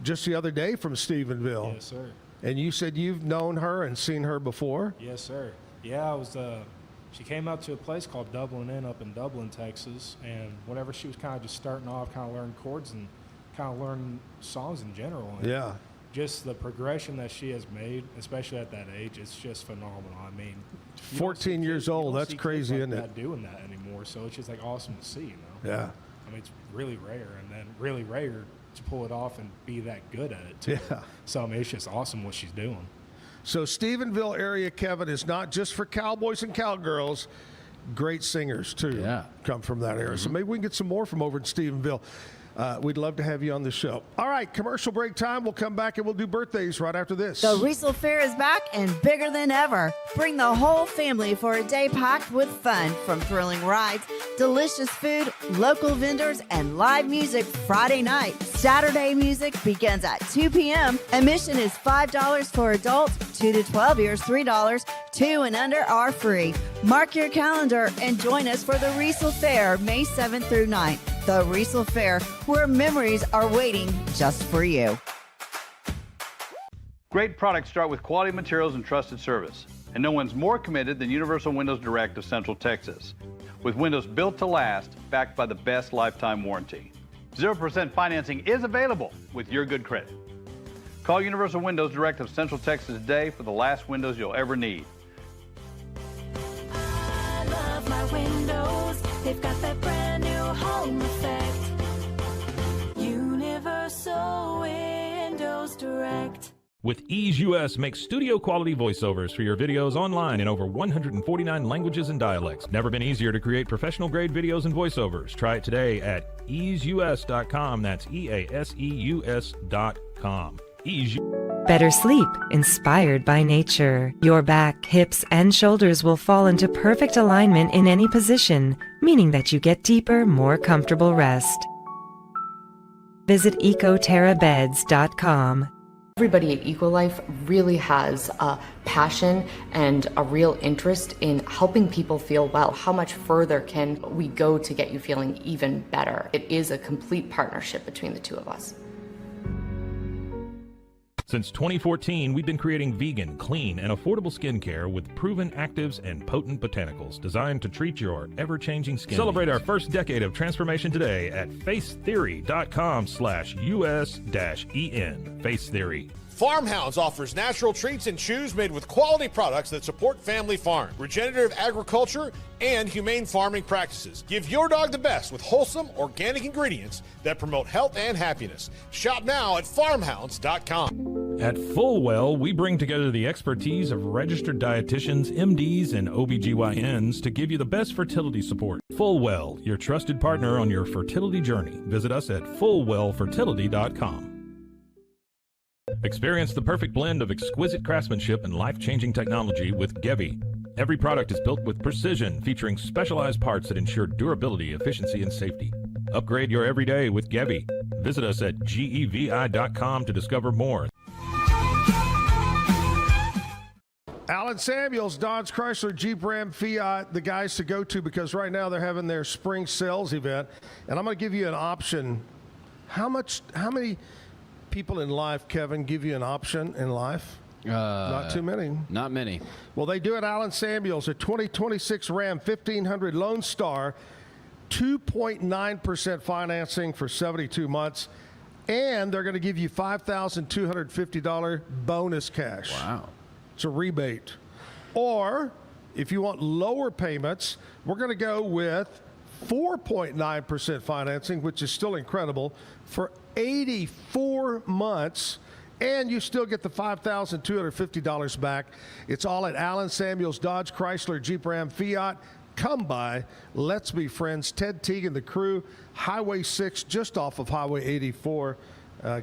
just the other day from Stephenville. Yes, sir. And you said you've known her and seen her before? Yes, sir. Yeah, I was. She came out to a place called Dublin Inn up in Dublin, Texas, and whenever she was kind of just starting off, kind of learning chords and kind of learn songs in general. And Yeah. just the progression that she has made, especially at that age, it's just phenomenal. I mean, 14 years old, that's crazy, isn't it? Not doing that anymore, so it's just like awesome to see, you know? Yeah. I mean, it's really rare, and then really rare to pull it off and be that good at it, too. Yeah. So, I mean, it's just awesome what she's doing. So Stephenville area, Kevin, is not just for cowboys and cowgirls. Great singers, too, come from that area. So maybe we can get some more from over in Stephenville. We'd love to have you on the show. All right, commercial break time. We'll come back and we'll do birthdays right after this. The Riesel Fair is back and bigger than ever. Bring the whole family for a day packed with fun, from thrilling rides, delicious food, local vendors, and live music Friday night. Saturday music begins at 2 p.m. Admission is $5 for adults, 2 to 12 years, $3. 2 and under are free. Mark your calendar and join us for the Riesel Fair, May 7th through 9th. The Riesel Fair, where memories are waiting just for you. Great products start with quality materials and trusted service. And no one's more committed than Universal Windows Direct of Central Texas. With windows built to last, backed by the best lifetime warranty. 0% financing is available with your good credit. Call Universal Windows Direct of Central Texas today for the last windows you'll ever need. I love my windows. They've got that brand new home effect. Universal Windows Direct. With Ease US, make studio quality voiceovers for your videos online in over 149 languages and dialects. Never been easier to create professional grade videos and voiceovers. Try it today at easeus.com. That's EASEUS.com. Ease. Better sleep, inspired by nature. Your back, hips, and shoulders will fall into perfect alignment in any position, meaning that you get deeper, more comfortable rest. Visit ecoterrabeds.com. Everybody at Ecolife really has a passion and a real interest in helping people feel well. How much further can we go to get you feeling even better? It is a complete partnership between the two of us. Since 2014, we've been creating vegan, clean, and affordable skincare with proven actives and potent botanicals designed to treat your ever-changing skin. Celebrate our first decade of transformation today at facetheory.com/US-EN. Face Theory. Farmhounds offers natural treats and chews made with quality products that support family farm, regenerative agriculture, and humane farming practices. Give your dog the best with wholesome, organic ingredients that promote health and happiness. Shop now at farmhounds.com. At Fullwell, we bring together the expertise of registered dietitians, MDs, and OBGYNs to give you the best fertility support. Fullwell, your trusted partner on your fertility journey. Visit us at fullwellfertility.com. Experience the perfect blend of exquisite craftsmanship and life-changing technology with Gevi. Every product is built with precision, featuring specialized parts that ensure durability, efficiency, and safety. Upgrade your everyday with Gevi. Visit us at gevi.com to discover more. Alan Samuels, Dodge, Chrysler, Jeep, Ram, Fiat, the guys to go to, because right now they're having their spring sales event. And I'm going to give you an option. How many people in life, Kevin, give you an option in life? Not too many. Not many. Well, they do at Alan Samuels, a 2026 Ram 1500 Lone Star, 2.9% financing for 72 months, and they're going to give you $5,250 bonus cash. Wow. It's a rebate. Or if you want lower payments, we're going to go with 4.9% financing, which is still incredible, for 84 months, and you still get the $5,250 back. It's all at Alan Samuels, Dodge, Chrysler, Jeep, Ram, Fiat. Come by. Let's be friends. Ted Teague and the crew, Highway 6, just off of Highway 84.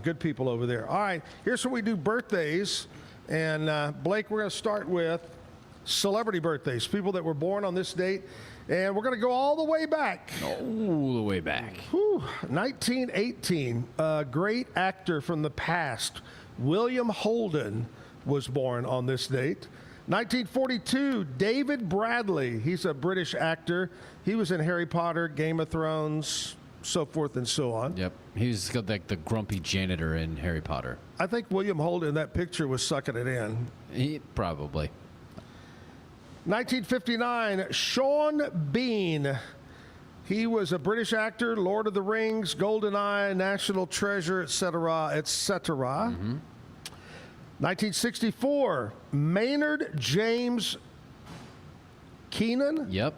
Good people over there. All right, here's where we do birthdays. And Blake, we're going to start with celebrity birthdays, people that were born on this date. And we're going to go all the way back. All the way back. 1918, a great actor from the past, William Holden, was born on this date. 1942, David Bradley. He's a British actor. He was in Harry Potter, Game of Thrones, so forth and so on. Yep. He was like the grumpy janitor in Harry Potter. I think William Holden in that picture was sucking it in. He probably. 1959, Sean Bean, He was a British actor, Lord of the Rings, GoldenEye, National Treasure, etc., etc. 1964, Maynard James Keenan. Yep.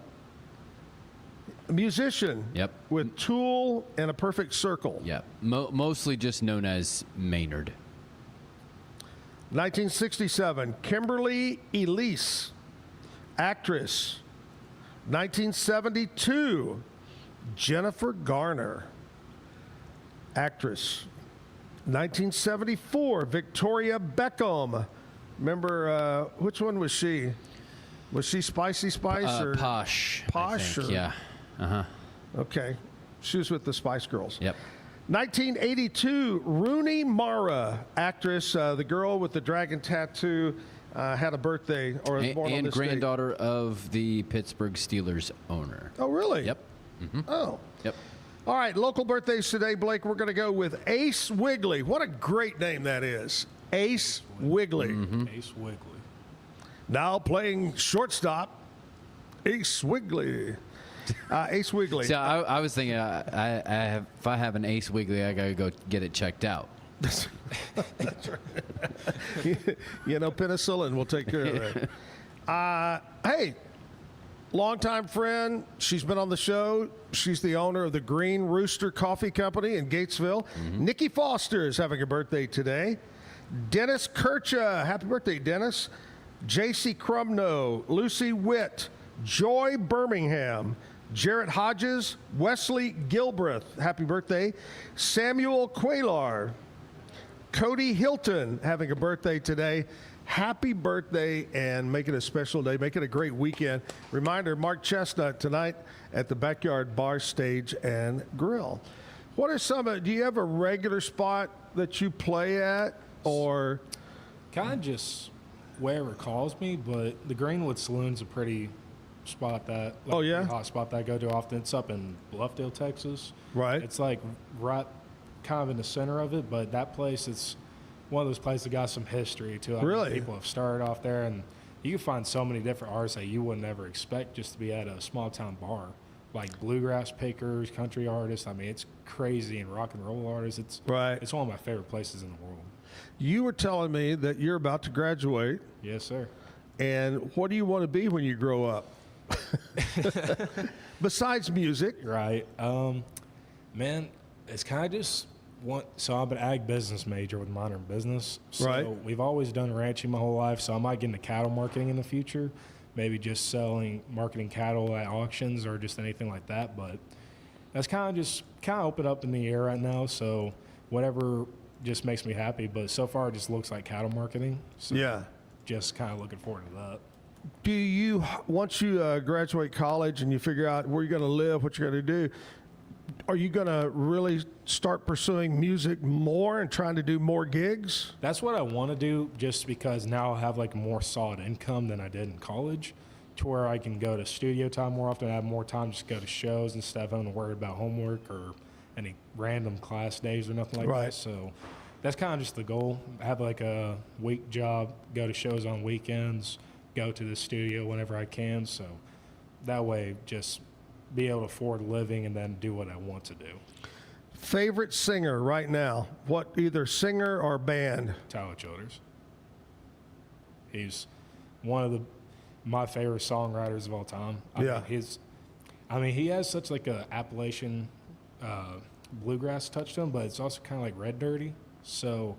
Musician. Yep. With Tool and A Perfect Circle. Yep. Mostly just known as Maynard. 1967, Kimberly Elise, actress. 1972, Jennifer Garner, actress. 1974, Victoria Beckham. Remember, which one was she? Was she Spicy Spice or Posh? Posh? I think, yeah. Okay. She was with the Spice Girls. Yep. 1982, Rooney Mara, actress, the girl with the dragon tattoo, had a birthday or was born on And this granddaughter of the Pittsburgh Steelers owner. Oh, really? Yep. Oh. Yep. All right, local birthdays today, Blake. We're going to go with Ace Wiggly. What a great name that is. Ace Wiggly. Ace Wiggly. Now playing shortstop, Ace Wiggly. Ace Wiggly. See, I was thinking, if I have an Ace Wiggly, I gotta go get it checked out. That's right. You know, penicillin will take care of that. Hey, longtime friend. She's been on the show. She's the owner of the Green Rooster Coffee Company in Gatesville. Nikki Foster is having a birthday today. Dennis Kircha. Happy birthday, Dennis. J.C. Crumno. Lucy Witt. Joy Birmingham. Jarrett Hodges, Wesley Gilbreth, happy birthday. Samuel Quaylar, Cody Hilton having a birthday today. Happy birthday and make it a special day. Make it a great weekend. Reminder, Mark Chestnut tonight at the Backyard Bar, Stage, and Grill. What are some, do you have a regular spot that you play at or? Kind of just wherever calls me, but the Greenwood Saloon's a pretty spot that hot spot that I go to often. It's up in Bluffdale, Texas. Right. It's like right kind of in the center of it, but that place, it's one of those places that got some history to it. Really? People have started off there, and you can find so many different artists that you would never expect just to be at a small town bar, like bluegrass pickers, country artists. I mean, it's crazy, and rock and roll artists. It's It's one of my favorite places in the world. You were telling me that you're about to graduate. Yes, sir. And what do you want to be when you grow up? Besides music. Right. Man, it's kind of just so I'm an ag business major with modern business. So right. We've always done ranching my whole life, so I might get into cattle marketing in the future. Maybe just marketing cattle at auctions or just anything like that. But that's kind of open up in the air right now. So whatever just makes me happy. But so far it just looks like cattle marketing. So yeah. Just kind of looking forward to that. Do you, once you graduate college and you figure out where you're going to live, what you're going to do, are you going to really start pursuing music more and trying to do more gigs? That's what I want to do, just because now I have like a more solid income than I did in college, to where I can go to studio time more often. I have more time to just go to shows instead of having to worry about homework or any random class days or nothing like that. So that's kind of just the goal. Have like a week job, go to shows on weekends, go to the studio whenever I can, so that way just be able to afford a living and then do what I want to do. Favorite singer right now? What, either singer or band? Tyler Childers. He's one of my favorite songwriters of all time. I mean, he has such like a Appalachian bluegrass touch to him, but it's also kind of like Red Dirty. So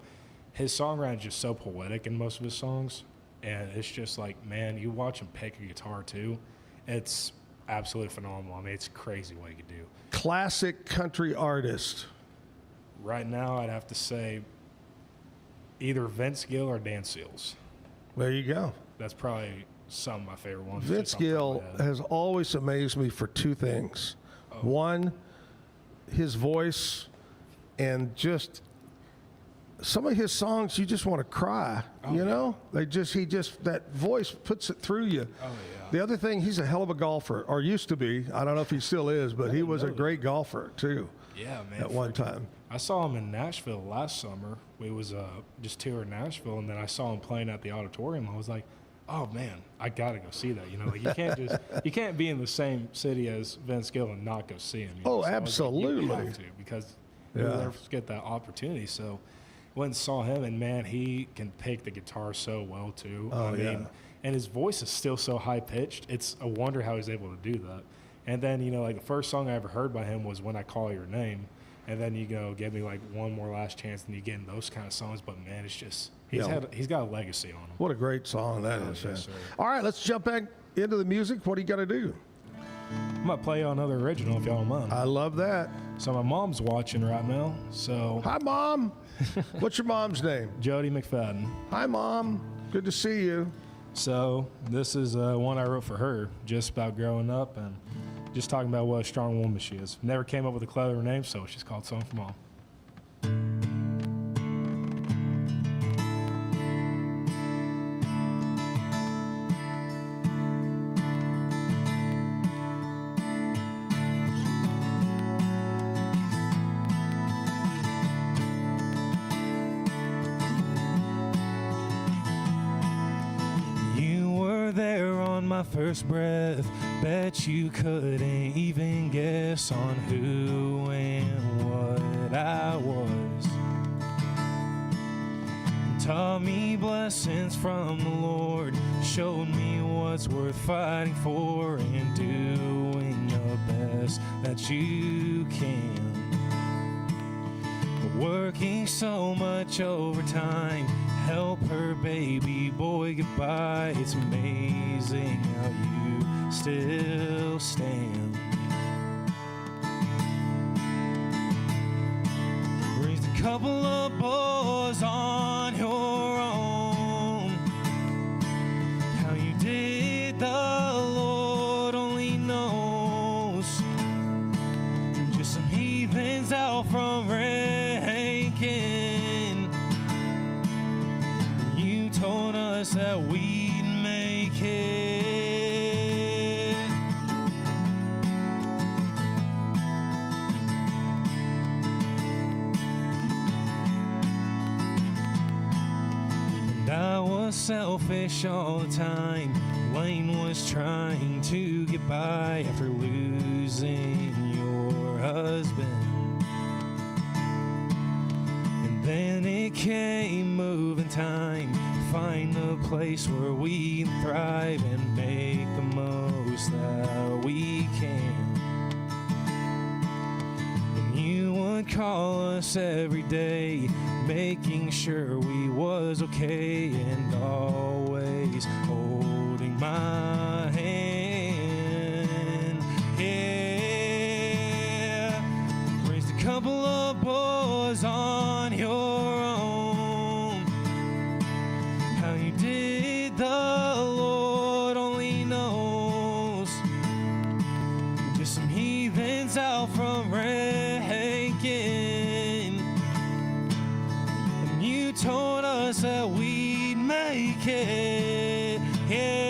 his songwriting is just so poetic in most of his songs. And it's just like, man, you watch him pick a guitar too. It's absolutely phenomenal. I mean, it's crazy what he can do. Classic country artist. Right now, I'd have to say either Vince Gill or Dan Seals. There you go. That's probably some of my favorite ones. Vince Gill has always amazed me for two things. One, his voice, and just some of his songs, you just want to cry. You know, that voice puts it through you. Oh yeah. The other thing, he's a hell of a golfer, or used to be. I don't know if he still is, but he was a great golfer too. Yeah, man. At one time. I saw him in Nashville last summer. We was just touring Nashville, and then I saw him playing at the auditorium. I was like, oh man, I gotta go see that. Like you can't be in the same city as Vince Gill and not go see him. Oh, So I was like, absolutely. you have to, because you'll never get that opportunity. So went and saw him, and man, he can pick the guitar so well too. Oh, I mean, and his voice is still so high pitched. It's a wonder how he's able to do that. And then like the first song I ever heard by him was When I Call Your Name. And then you give me like one more last chance, and you get in those kind of songs. But man, it's just he's got a legacy on him. What a great song that is. Yes, sir. All right, let's jump back into the music. What do you got to do? I'm gonna play you another original if y'all don't mind. I love that. So my mom's watching right now. So hi, Mom. What's your mom's name? Jody McFadden. Hi, Mom. Good to see you. So this is one I wrote for her, just about growing up and just talking about what a strong woman she is. Never came up with a clever name, so she's called Song for Mom. My first breath, bet you couldn't even guess on who and what I was. Taught me blessings from the Lord, showed me what's worth fighting for, and doing the best that you can. But working so much overtime, help her baby boy goodbye. It's amazing how you still stand. Raised a couple of boys on your own. How you did, the Lord only knows. Just some heathens out from Rankin. You told us that we'd make it. And I was selfish all the time. Lane was trying to get by after losing your husband. And then it came moving time. Find a place where we thrive and make the most that we can. And you would call us every day, making sure we was okay, and always holding my hand. Yeah, raised a couple of boys on your own. How you did, the Lord only knows. Just some heathens out from Rankin. And you told us that we'd make it. Yeah.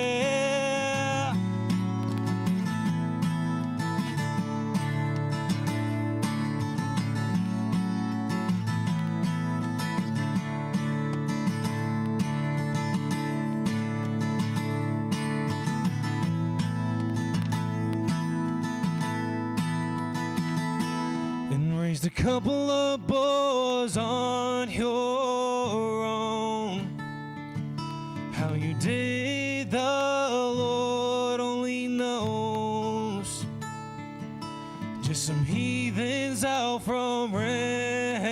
Raised a couple of boys on your own. How you did, the Lord only knows. Just some heathens out from Rankin.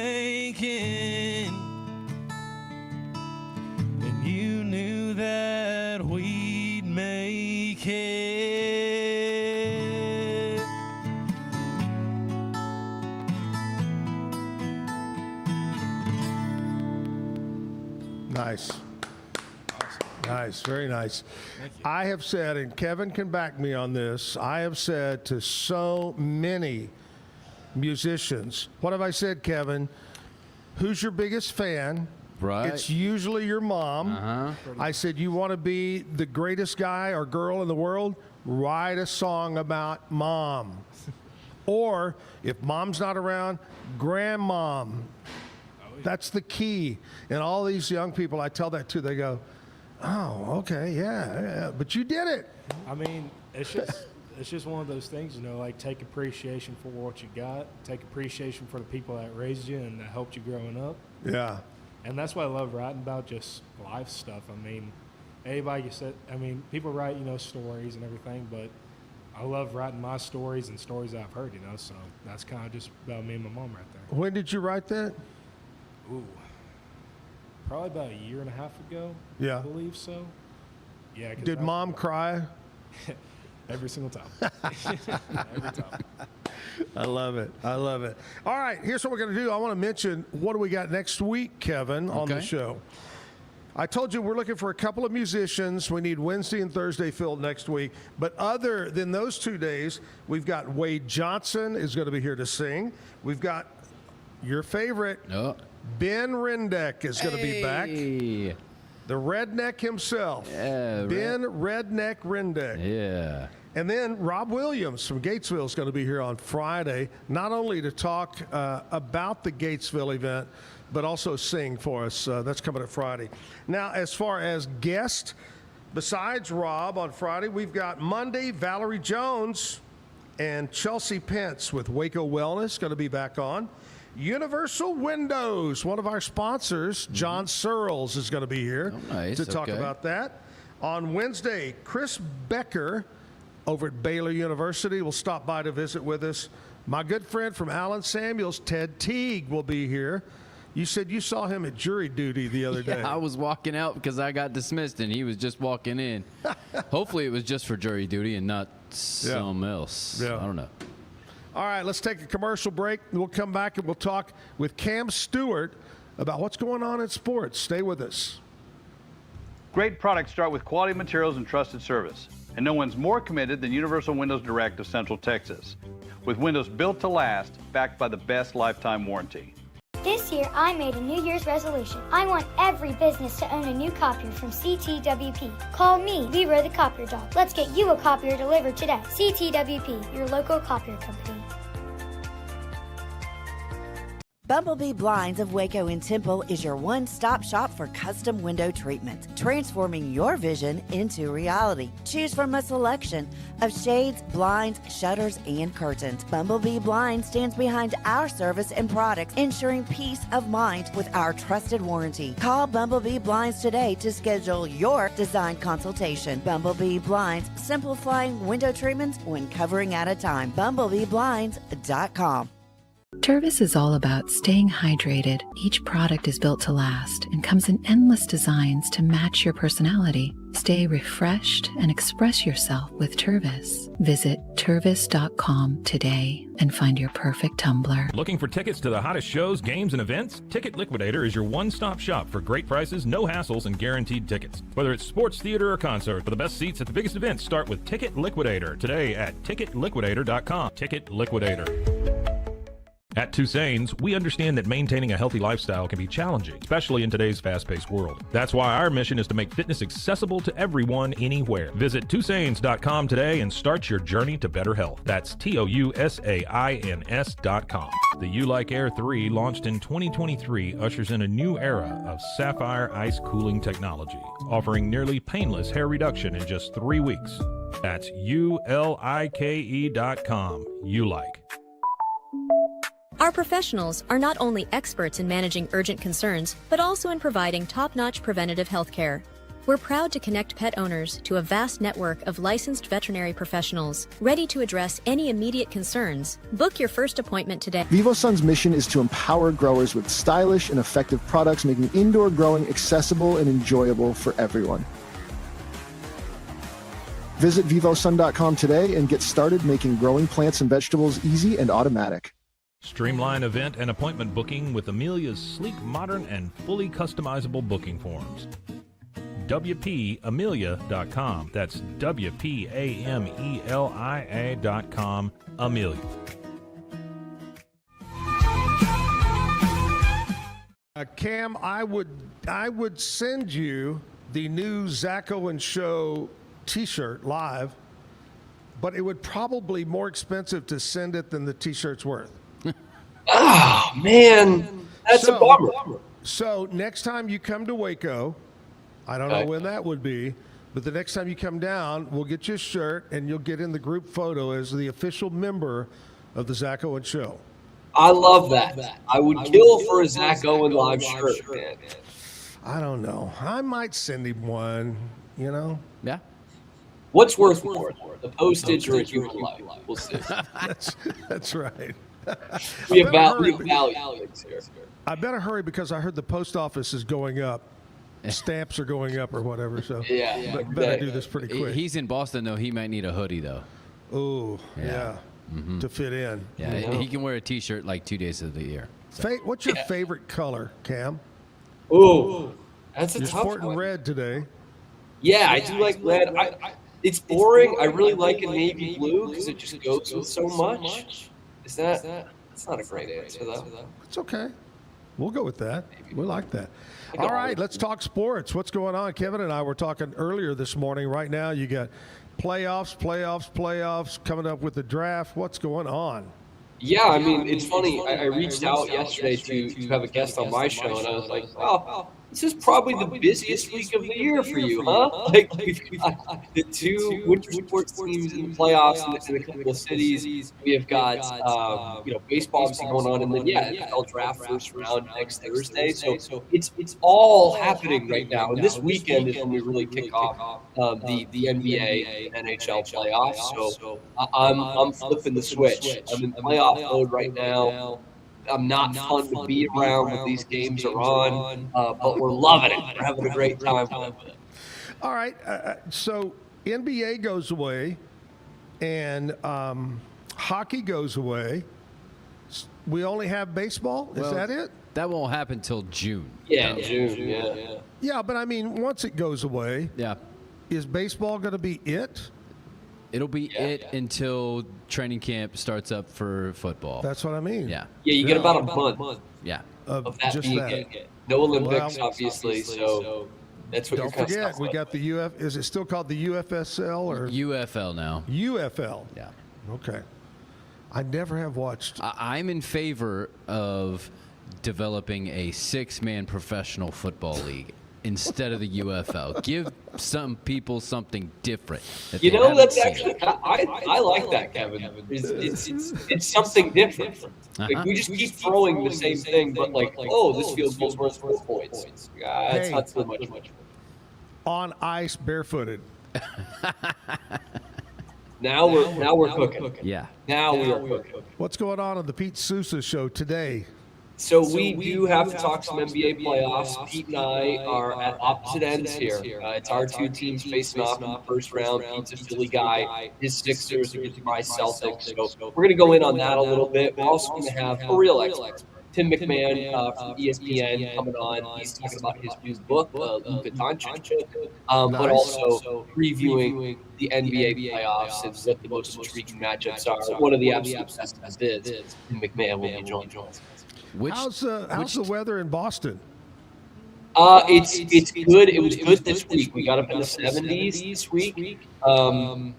And you knew that we'd make it. Nice. Nice, very nice. I have said, and Kevin can back me on this, I have said to so many musicians, what have I said, Kevin? Who's your biggest fan? Right. It's usually your mom. I said, you want to be the greatest guy or girl in the world? Write a song about mom. Or if mom's not around, grandmom. That's the key. And all these young people, I tell that to, they go, Oh, okay, yeah. But you did it. I mean, it's just one of those things, like take appreciation for what you got, take appreciation for the people that raised you and that helped you growing up. Yeah. And that's what I love writing about, just life stuff. I mean, people write, stories and everything, but I love writing my stories and stories I've heard, so that's kind of just about me and my mom right there. When did you write that? Ooh, probably about a year and a half ago. Yeah. I believe so. Yeah. Did Mom cry? Every single time. Every time. I love it. All right, here's what we're going to do. I want to mention, what do we got next week, Kevin, on the show? I told you we're looking for a couple of musicians. We need Wednesday and Thursday filled next week. But other than those 2 days, we've got Wade Johnson is going to be here to sing. We've got your favorite, Ben Rendeck is going to be back. The redneck himself. Yeah, Ben Redneck Rendeck. Yeah. And then Rob Williams from Gatesville is going to be here on Friday, not only to talk about the Gatesville event, but also sing for us. That's coming up Friday. Now, as far as guests, besides Rob on Friday, we've got Monday, Valerie Jones and Chelsea Pence with Waco Wellness going to be back on. Universal Windows, one of our sponsors, John Searles, is going to be here to talk about that. On Wednesday, Chris Becker over at Baylor University will stop by to visit with us. My good friend from Allen Samuels, Ted Teague, will be here. You said you saw him at jury duty the other day. I was walking out because I got dismissed, and he was just walking in. Hopefully it was just for jury duty and not something else. Yeah. I don't know. All right, let's take a commercial break. We'll come back and we'll talk with Cam Stewart about what's going on in sports. Stay with us. Great products start with quality materials and trusted service. And no one's more committed than Universal Windows Direct of Central Texas. With windows built to last, backed by the best lifetime warranty. This year, I made a New Year's resolution. I want every business to own a new copier from CTWP. Call me, Leroy the Copier Dog. Let's get you a copier delivered today. CTWP, your local copier company. Bumblebee Blinds of Waco and Temple is your one-stop shop for custom window treatment, transforming your vision into reality. Choose from a selection of shades, blinds, shutters, and curtains. Bumblebee Blinds stands behind our service and products, ensuring peace of mind with our trusted warranty. Call Bumblebee Blinds today to schedule your design consultation. Bumblebee Blinds, simplifying window treatments one covering at a time. BumblebeeBlinds.com. Tervis is all about staying hydrated. Each product is built to last and comes in endless designs to match your personality. Stay refreshed and express yourself with Tervis. Visit Tervis.com today and find your perfect tumbler. Looking for tickets to the hottest shows, games, and events? Ticket Liquidator is your one-stop shop for great prices, no hassles, and guaranteed tickets. Whether it's sports, theater, or concert, for the best seats at the biggest events, start with Ticket Liquidator today at TicketLiquidator.com. Ticket Liquidator. At Tusain's, we understand that maintaining a healthy lifestyle can be challenging, especially in today's fast-paced world. That's why our mission is to make fitness accessible to everyone, anywhere. Visit Tusains.com today and start your journey to better health. That's TOUSAINS.com. The U-Like Air 3, launched in 2023, ushers in a new era of sapphire ice cooling technology, offering nearly painless hair reduction in just 3 weeks. That's ULIKE.com. U-Like. Our professionals are not only experts in managing urgent concerns, but also in providing top-notch preventative health care. We're proud to connect pet owners to a vast network of licensed veterinary professionals, ready to address any immediate concerns. Book your first appointment today. VivoSun's mission is to empower growers with stylish and effective products, making indoor growing accessible and enjoyable for everyone. Visit VivoSun.com today and get started making growing plants and vegetables easy and automatic. Streamline event and appointment booking with Amelia's sleek, modern, and fully customizable booking forms. WPAmelia.com. That's WPAMELIA.com. Amelia. Cam, I would send you the new Zack Owen Show T-shirt live, but it would probably be more expensive to send it than the T-shirt's worth. Oh, man, that's a bummer. So next time you come to Waco, I don't know when that would be, but the next time you come down, we'll get you a shirt, and you'll get in the group photo as the official member of the Zack Owen Show. I love that. I would kill for a Zack Owen live shirt, man. I don't know. I might send him one, you know? Yeah. What's worth more, the postage or a human life? We'll see. That's right. We have value here. I better hurry because I heard the post office is going up. Stamps are going up or whatever, so better do this pretty quick. He's in Boston, though. He might need a hoodie, though. Oh, yeah. To fit in. Yeah, he can wear a T-shirt like 2 days of the year. What's your favorite color, Cam? Ooh, that's a You're tough sporting one. red today. Yeah, I do like red. It's boring. I really like a navy blue because it just goes with so much. That's not a great answer, though. It's okay. We'll go with that. We like that. All right, let's talk sports. What's going on? Kevin and I were talking earlier this morning. Right now, you got playoffs coming up with the draft. What's going on? Yeah, I mean, it's funny. I reached out yesterday to have a guest on my show, and I was like, oh, this is probably the busiest week of the year for you, huh? Like, we've got the two winter sports teams in the playoffs in a couple of cities. We have got, baseball obviously going on, and then, NFL draft first round next Thursday. So it's all happening right now. And this weekend is when we really kick off the NBA and NHL playoffs. So I'm flipping the switch. I'm in playoff mode right now. I'm not fun to be around when these games are on, but we're loving it. We're having a great time with it. All right, so NBA goes away, and hockey goes away. We only have baseball? Is that it? That won't happen till June. Yeah, June, Yeah, but I mean, once it goes away, is baseball going to be it? It'll be until training camp starts up for football. That's what I mean. Yeah. Yeah, you get about a month. Yeah. Of that just being that. it. No Olympics, obviously, so that's what Don't you're forget, we got the UF. Is it still called the UFSL or UFL now? UFL. Yeah. Okay. I never have watched. I'm in favor of developing a 6-man professional football league instead of the UFL. Give some people something different. That's actually I like that, Kevin. It's something different. Like, we just keep throwing the same thing, but this field goal's worth 4 points. That's not so much. On ice, barefooted. Now we're cooking. Yeah. Now we are cooking. What's going on the Pete Sousa show today? So we do have to talk some NBA playoffs. Pete and I are at opposite ends here. It's our two teams facing off in the first round. Pete's a Philly guy. His Sixers against my Celtics. So we're going to go in on that a little bit. We're also going to have a real expert, Tim McMahon from ESPN, coming on. He's talking about his new book, Luka Doncic, but also previewing the NBA playoffs and what the most intriguing matchups are. One of the absolute best is Tim McMahon will be joining us. How's the weather in Boston? It's good. It was good this week. We got up in the 70s this week.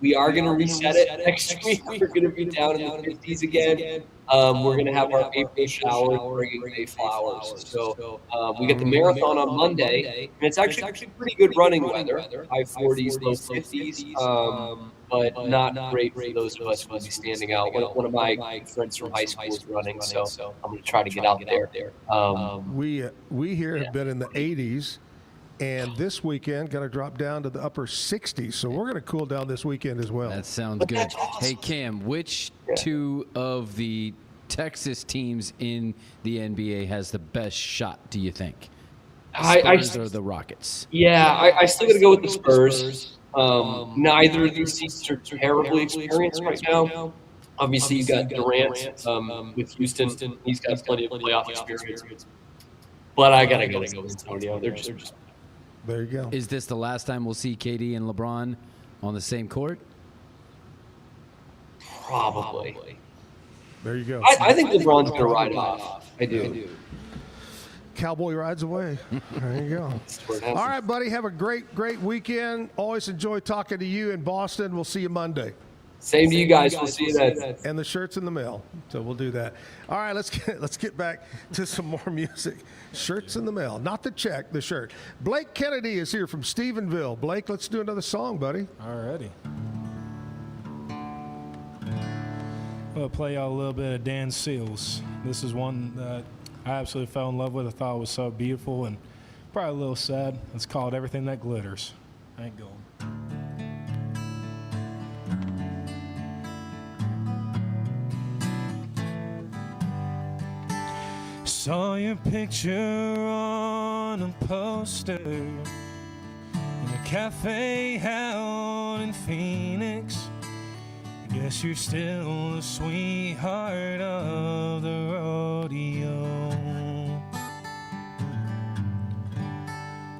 We are going to reset it next week. We're going to be down in the 50s again. We're going to have our April shower, bringing May flowers. So we get the marathon on Monday, and it's actually pretty good running weather. High 40s, low 50s. But not great for those of us who will be standing out. One of my friends from high school is running, so I'm going to try to get out there. We here have been in the 80s, and this weekend going to drop down to the upper 60s. So we're going to cool down this weekend as well. That sounds good. Hey, Cam, which two of the Texas teams in the NBA has the best shot, do you think? Spurs or the Rockets? Yeah, I still got to go with the Spurs. Neither of these teams are terribly experienced right now. Obviously, you got Durant with Houston. He's got plenty of playoff experience. But I got to go with Antonio. They're just. There you go. Is this the last time we'll see KD and LeBron on the same court? Probably. There you go. I think LeBron's going to ride off. I do. Cowboy rides away. There you go. All right, buddy. Have a great weekend. Always enjoy talking to you in Boston. We'll see you Monday. Same to you guys. We'll see you then. And the shirt's in the mail, so we'll do that. All right, let's get back to some more music. Shirts in the mail, not the check, the shirt. Blake Kennedy is here from Stephenville. Blake, let's do another song, buddy. Alrighty. I'll play y'all a little bit of Dan Seals. This is one that I absolutely fell in love with. I thought it was so beautiful and probably a little sad. It's called Everything That Glitters. Ain't gold. Saw your picture on a poster in a cafe out in Phoenix. Guess you're still the sweetheart of the rodeo.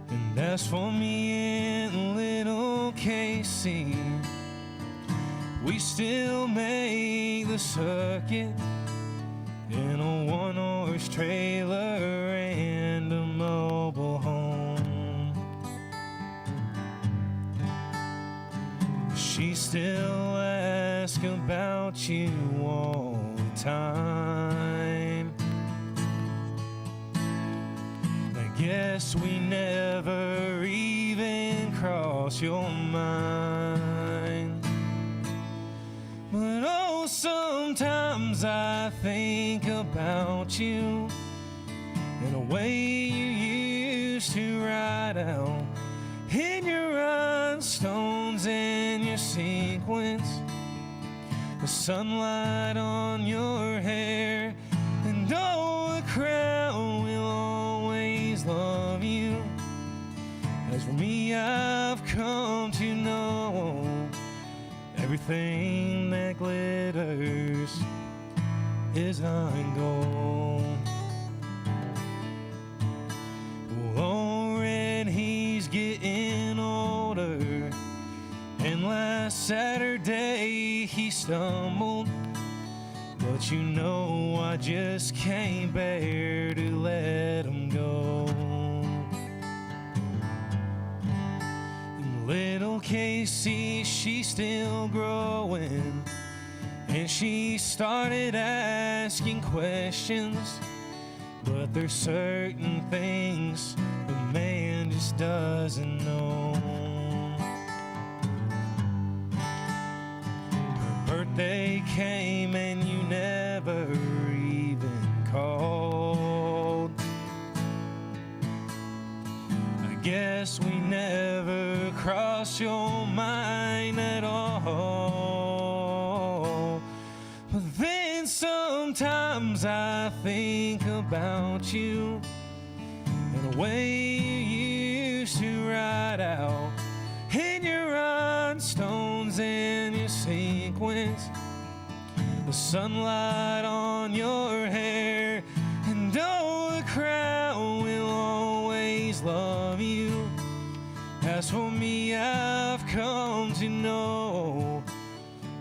And as for me and little Casey, we still make the circuit in a one-horse trailer and a mobile home. She still asks about you all the time. I guess we never even cross your mind. But oh, sometimes I think about you in a way you used to ride out in your rhinestones and your sequins, the sunlight on your hair, and oh, the crowd will always love you. As for me, I've come to know everything that glitters is not gold. Well, old Red, he's getting older, and last Saturday he stumbled. But you know I just can't bear to let him go. And little Casey, she's still growing, and she started asking questions. But there's certain things the man just doesn't know. Her birthday came and you never even called. I guess we never crossed your mind at all. But then sometimes I think about you in a way you used to ride out in your rhinestones and your sequins, the sunlight on your hair, and oh, the crowd will always love you. As for me, I've come to know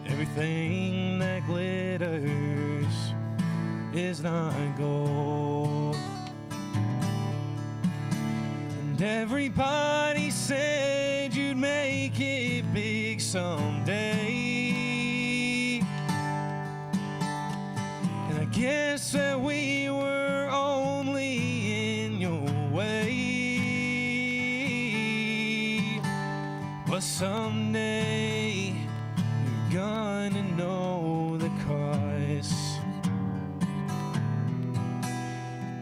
everything that glitters is not gold. And everybody said you'd make it big someday, and I guess that we were only in your way. But someday you're gonna know the cost.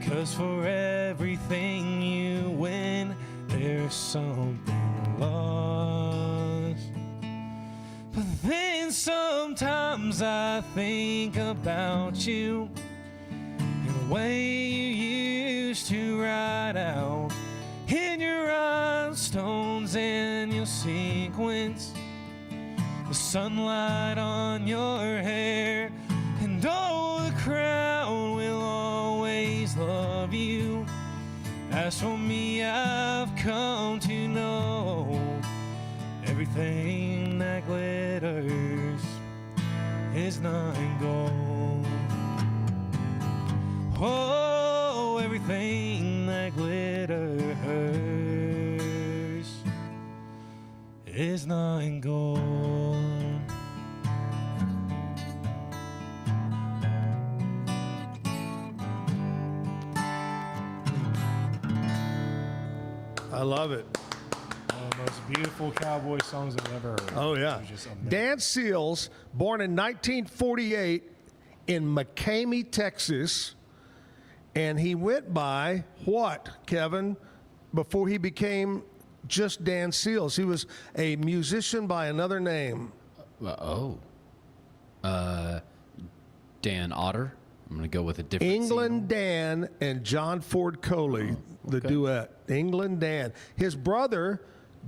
'Cause for everything you win, there's something lost. But then sometimes I think about you in a way you used to ride out in your rhinestones and your sequins, the sunlight on your hair, and oh, the crowd will always love you. As for me, I've come to know everything that glitters is not gold. Oh, everything that glitters is not gold. I love it. One of the most beautiful cowboy songs I've ever heard. Oh, yeah. It was just amazing. Dan Seals, born in 1948 in McCamey, Texas. And he went by what, Kevin, before he became just Dan Seals? He was a musician by another name. Dan Otter. I'm going to go with a different England Dan and John Ford Coley, the duet. England Dan. His brother,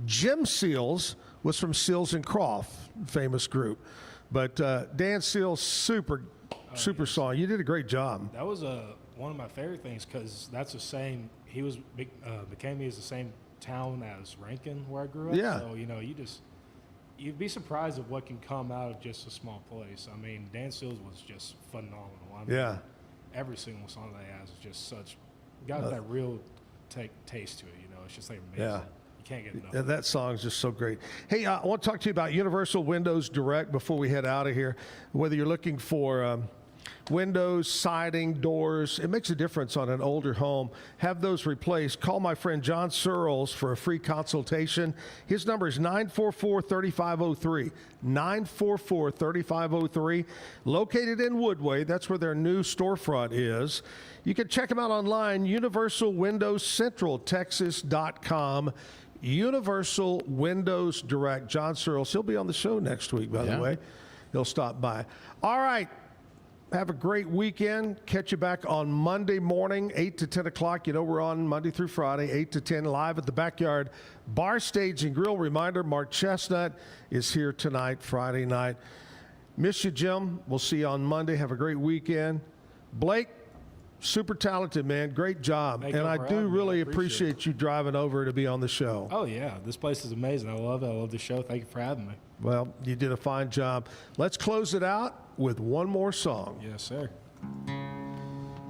Jim Seals, was from Seals and Croft, famous group. But Dan Seals, super song. You did a great job. That was one of my favorite things because that's the same. He was McCamey is the same town as Rankin where I grew up. Yeah. So you'd be surprised at what can come out of just a small place. I mean, Dan Seals was just phenomenal. I mean, Yeah. Every single song that he has is just got that real taste to it. It's just like amazing. Yeah. You can't get enough. Yeah, that song's just so great. Hey, I want to talk to you about Universal Windows Direct before we head out of here. Whether you're looking for windows, siding, doors, it makes a difference on an older home. Have those replaced. Call my friend John Searles for a free consultation. His number is 944-3503. 944-3503. Located in Woodway. That's where their new storefront is. You can check them out online, universalwindowscentraltexas.com. Universal Windows Direct. John Searles. He'll be on the show next week, by the way. He'll stop by. All right. Have a great weekend. Catch you back on Monday morning, 8 to 10 o'clock. We're on Monday through Friday, 8 to 10, live at the Backyard Bar, Stage, and Grill. Reminder, Mark Chestnut is here tonight, Friday night. Miss you, Jim. We'll see you on Monday. Have a great weekend. Blake, super talented, man. Great job. And I do really appreciate you driving over to be on the show. Oh, yeah. This place is amazing. I love it. I love the show. Thank you for having me. Well, you did a fine job. Let's close it out with one more song. Yes, sir.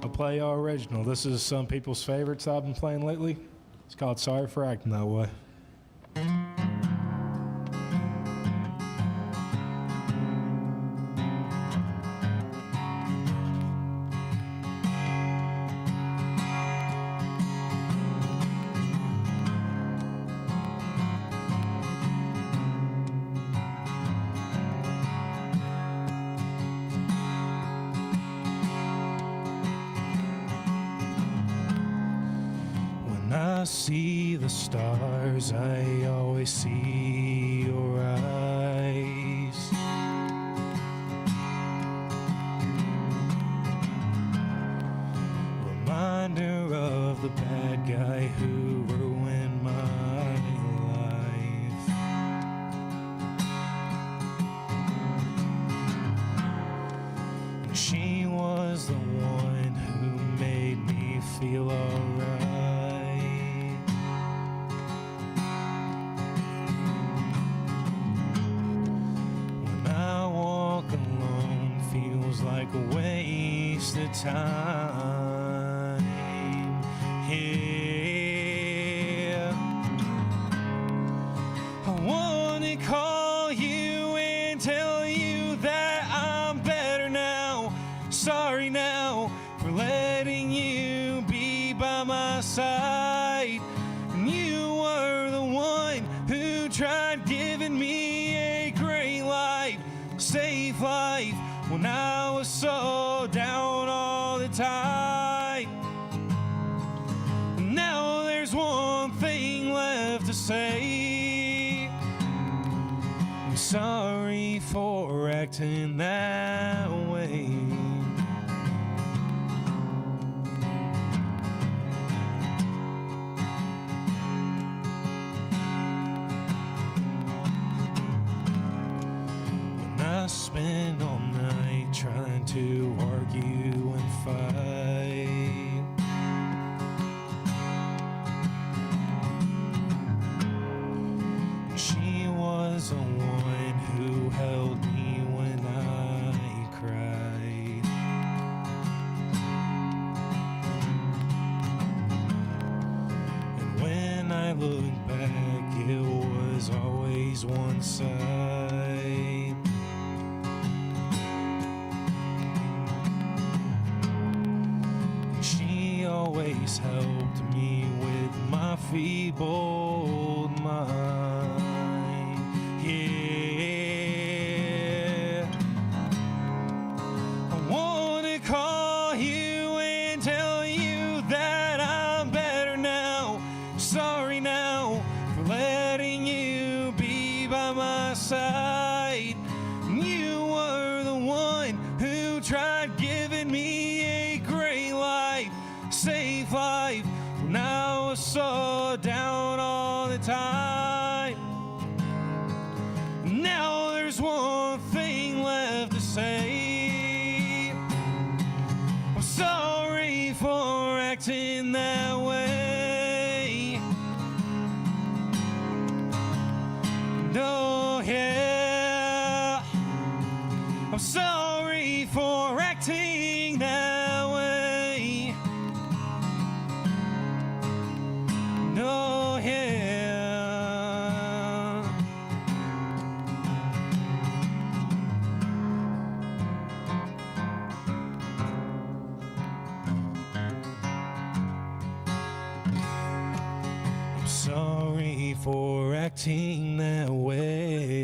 I'll play y'all original. This is some people's favorites I've been playing lately. It's called Sorry for Acting That Way. I see the stars, I always see your eyes. Reminder of the bad guy who ruined my life. And she was the one who made me feel alright. Like a waste of time here. I want to call you and tell you that I'm better now. Sorry now for letting you be by my side. And you were the one who tried giving me a great life, safe life, when I was so down all the time. Now there's one thing left to say. I'm sorry for acting that way. When I spend all night trying to argue and fight, she was the one who held me when I cried. And when I look back, it was always one side. She always helped me with my feeble mind. Yeah, I wanna call you and tell you that I'm better now. Sorry now for letting you be by my side. You were the one who tried giving me a great life, safe life, when I was so down all the time. Now there's one thing left to say. I'm sorry for acting that way. No, yeah, I'm sorry for acting that way. No, yeah. I'm sorry for acting that way.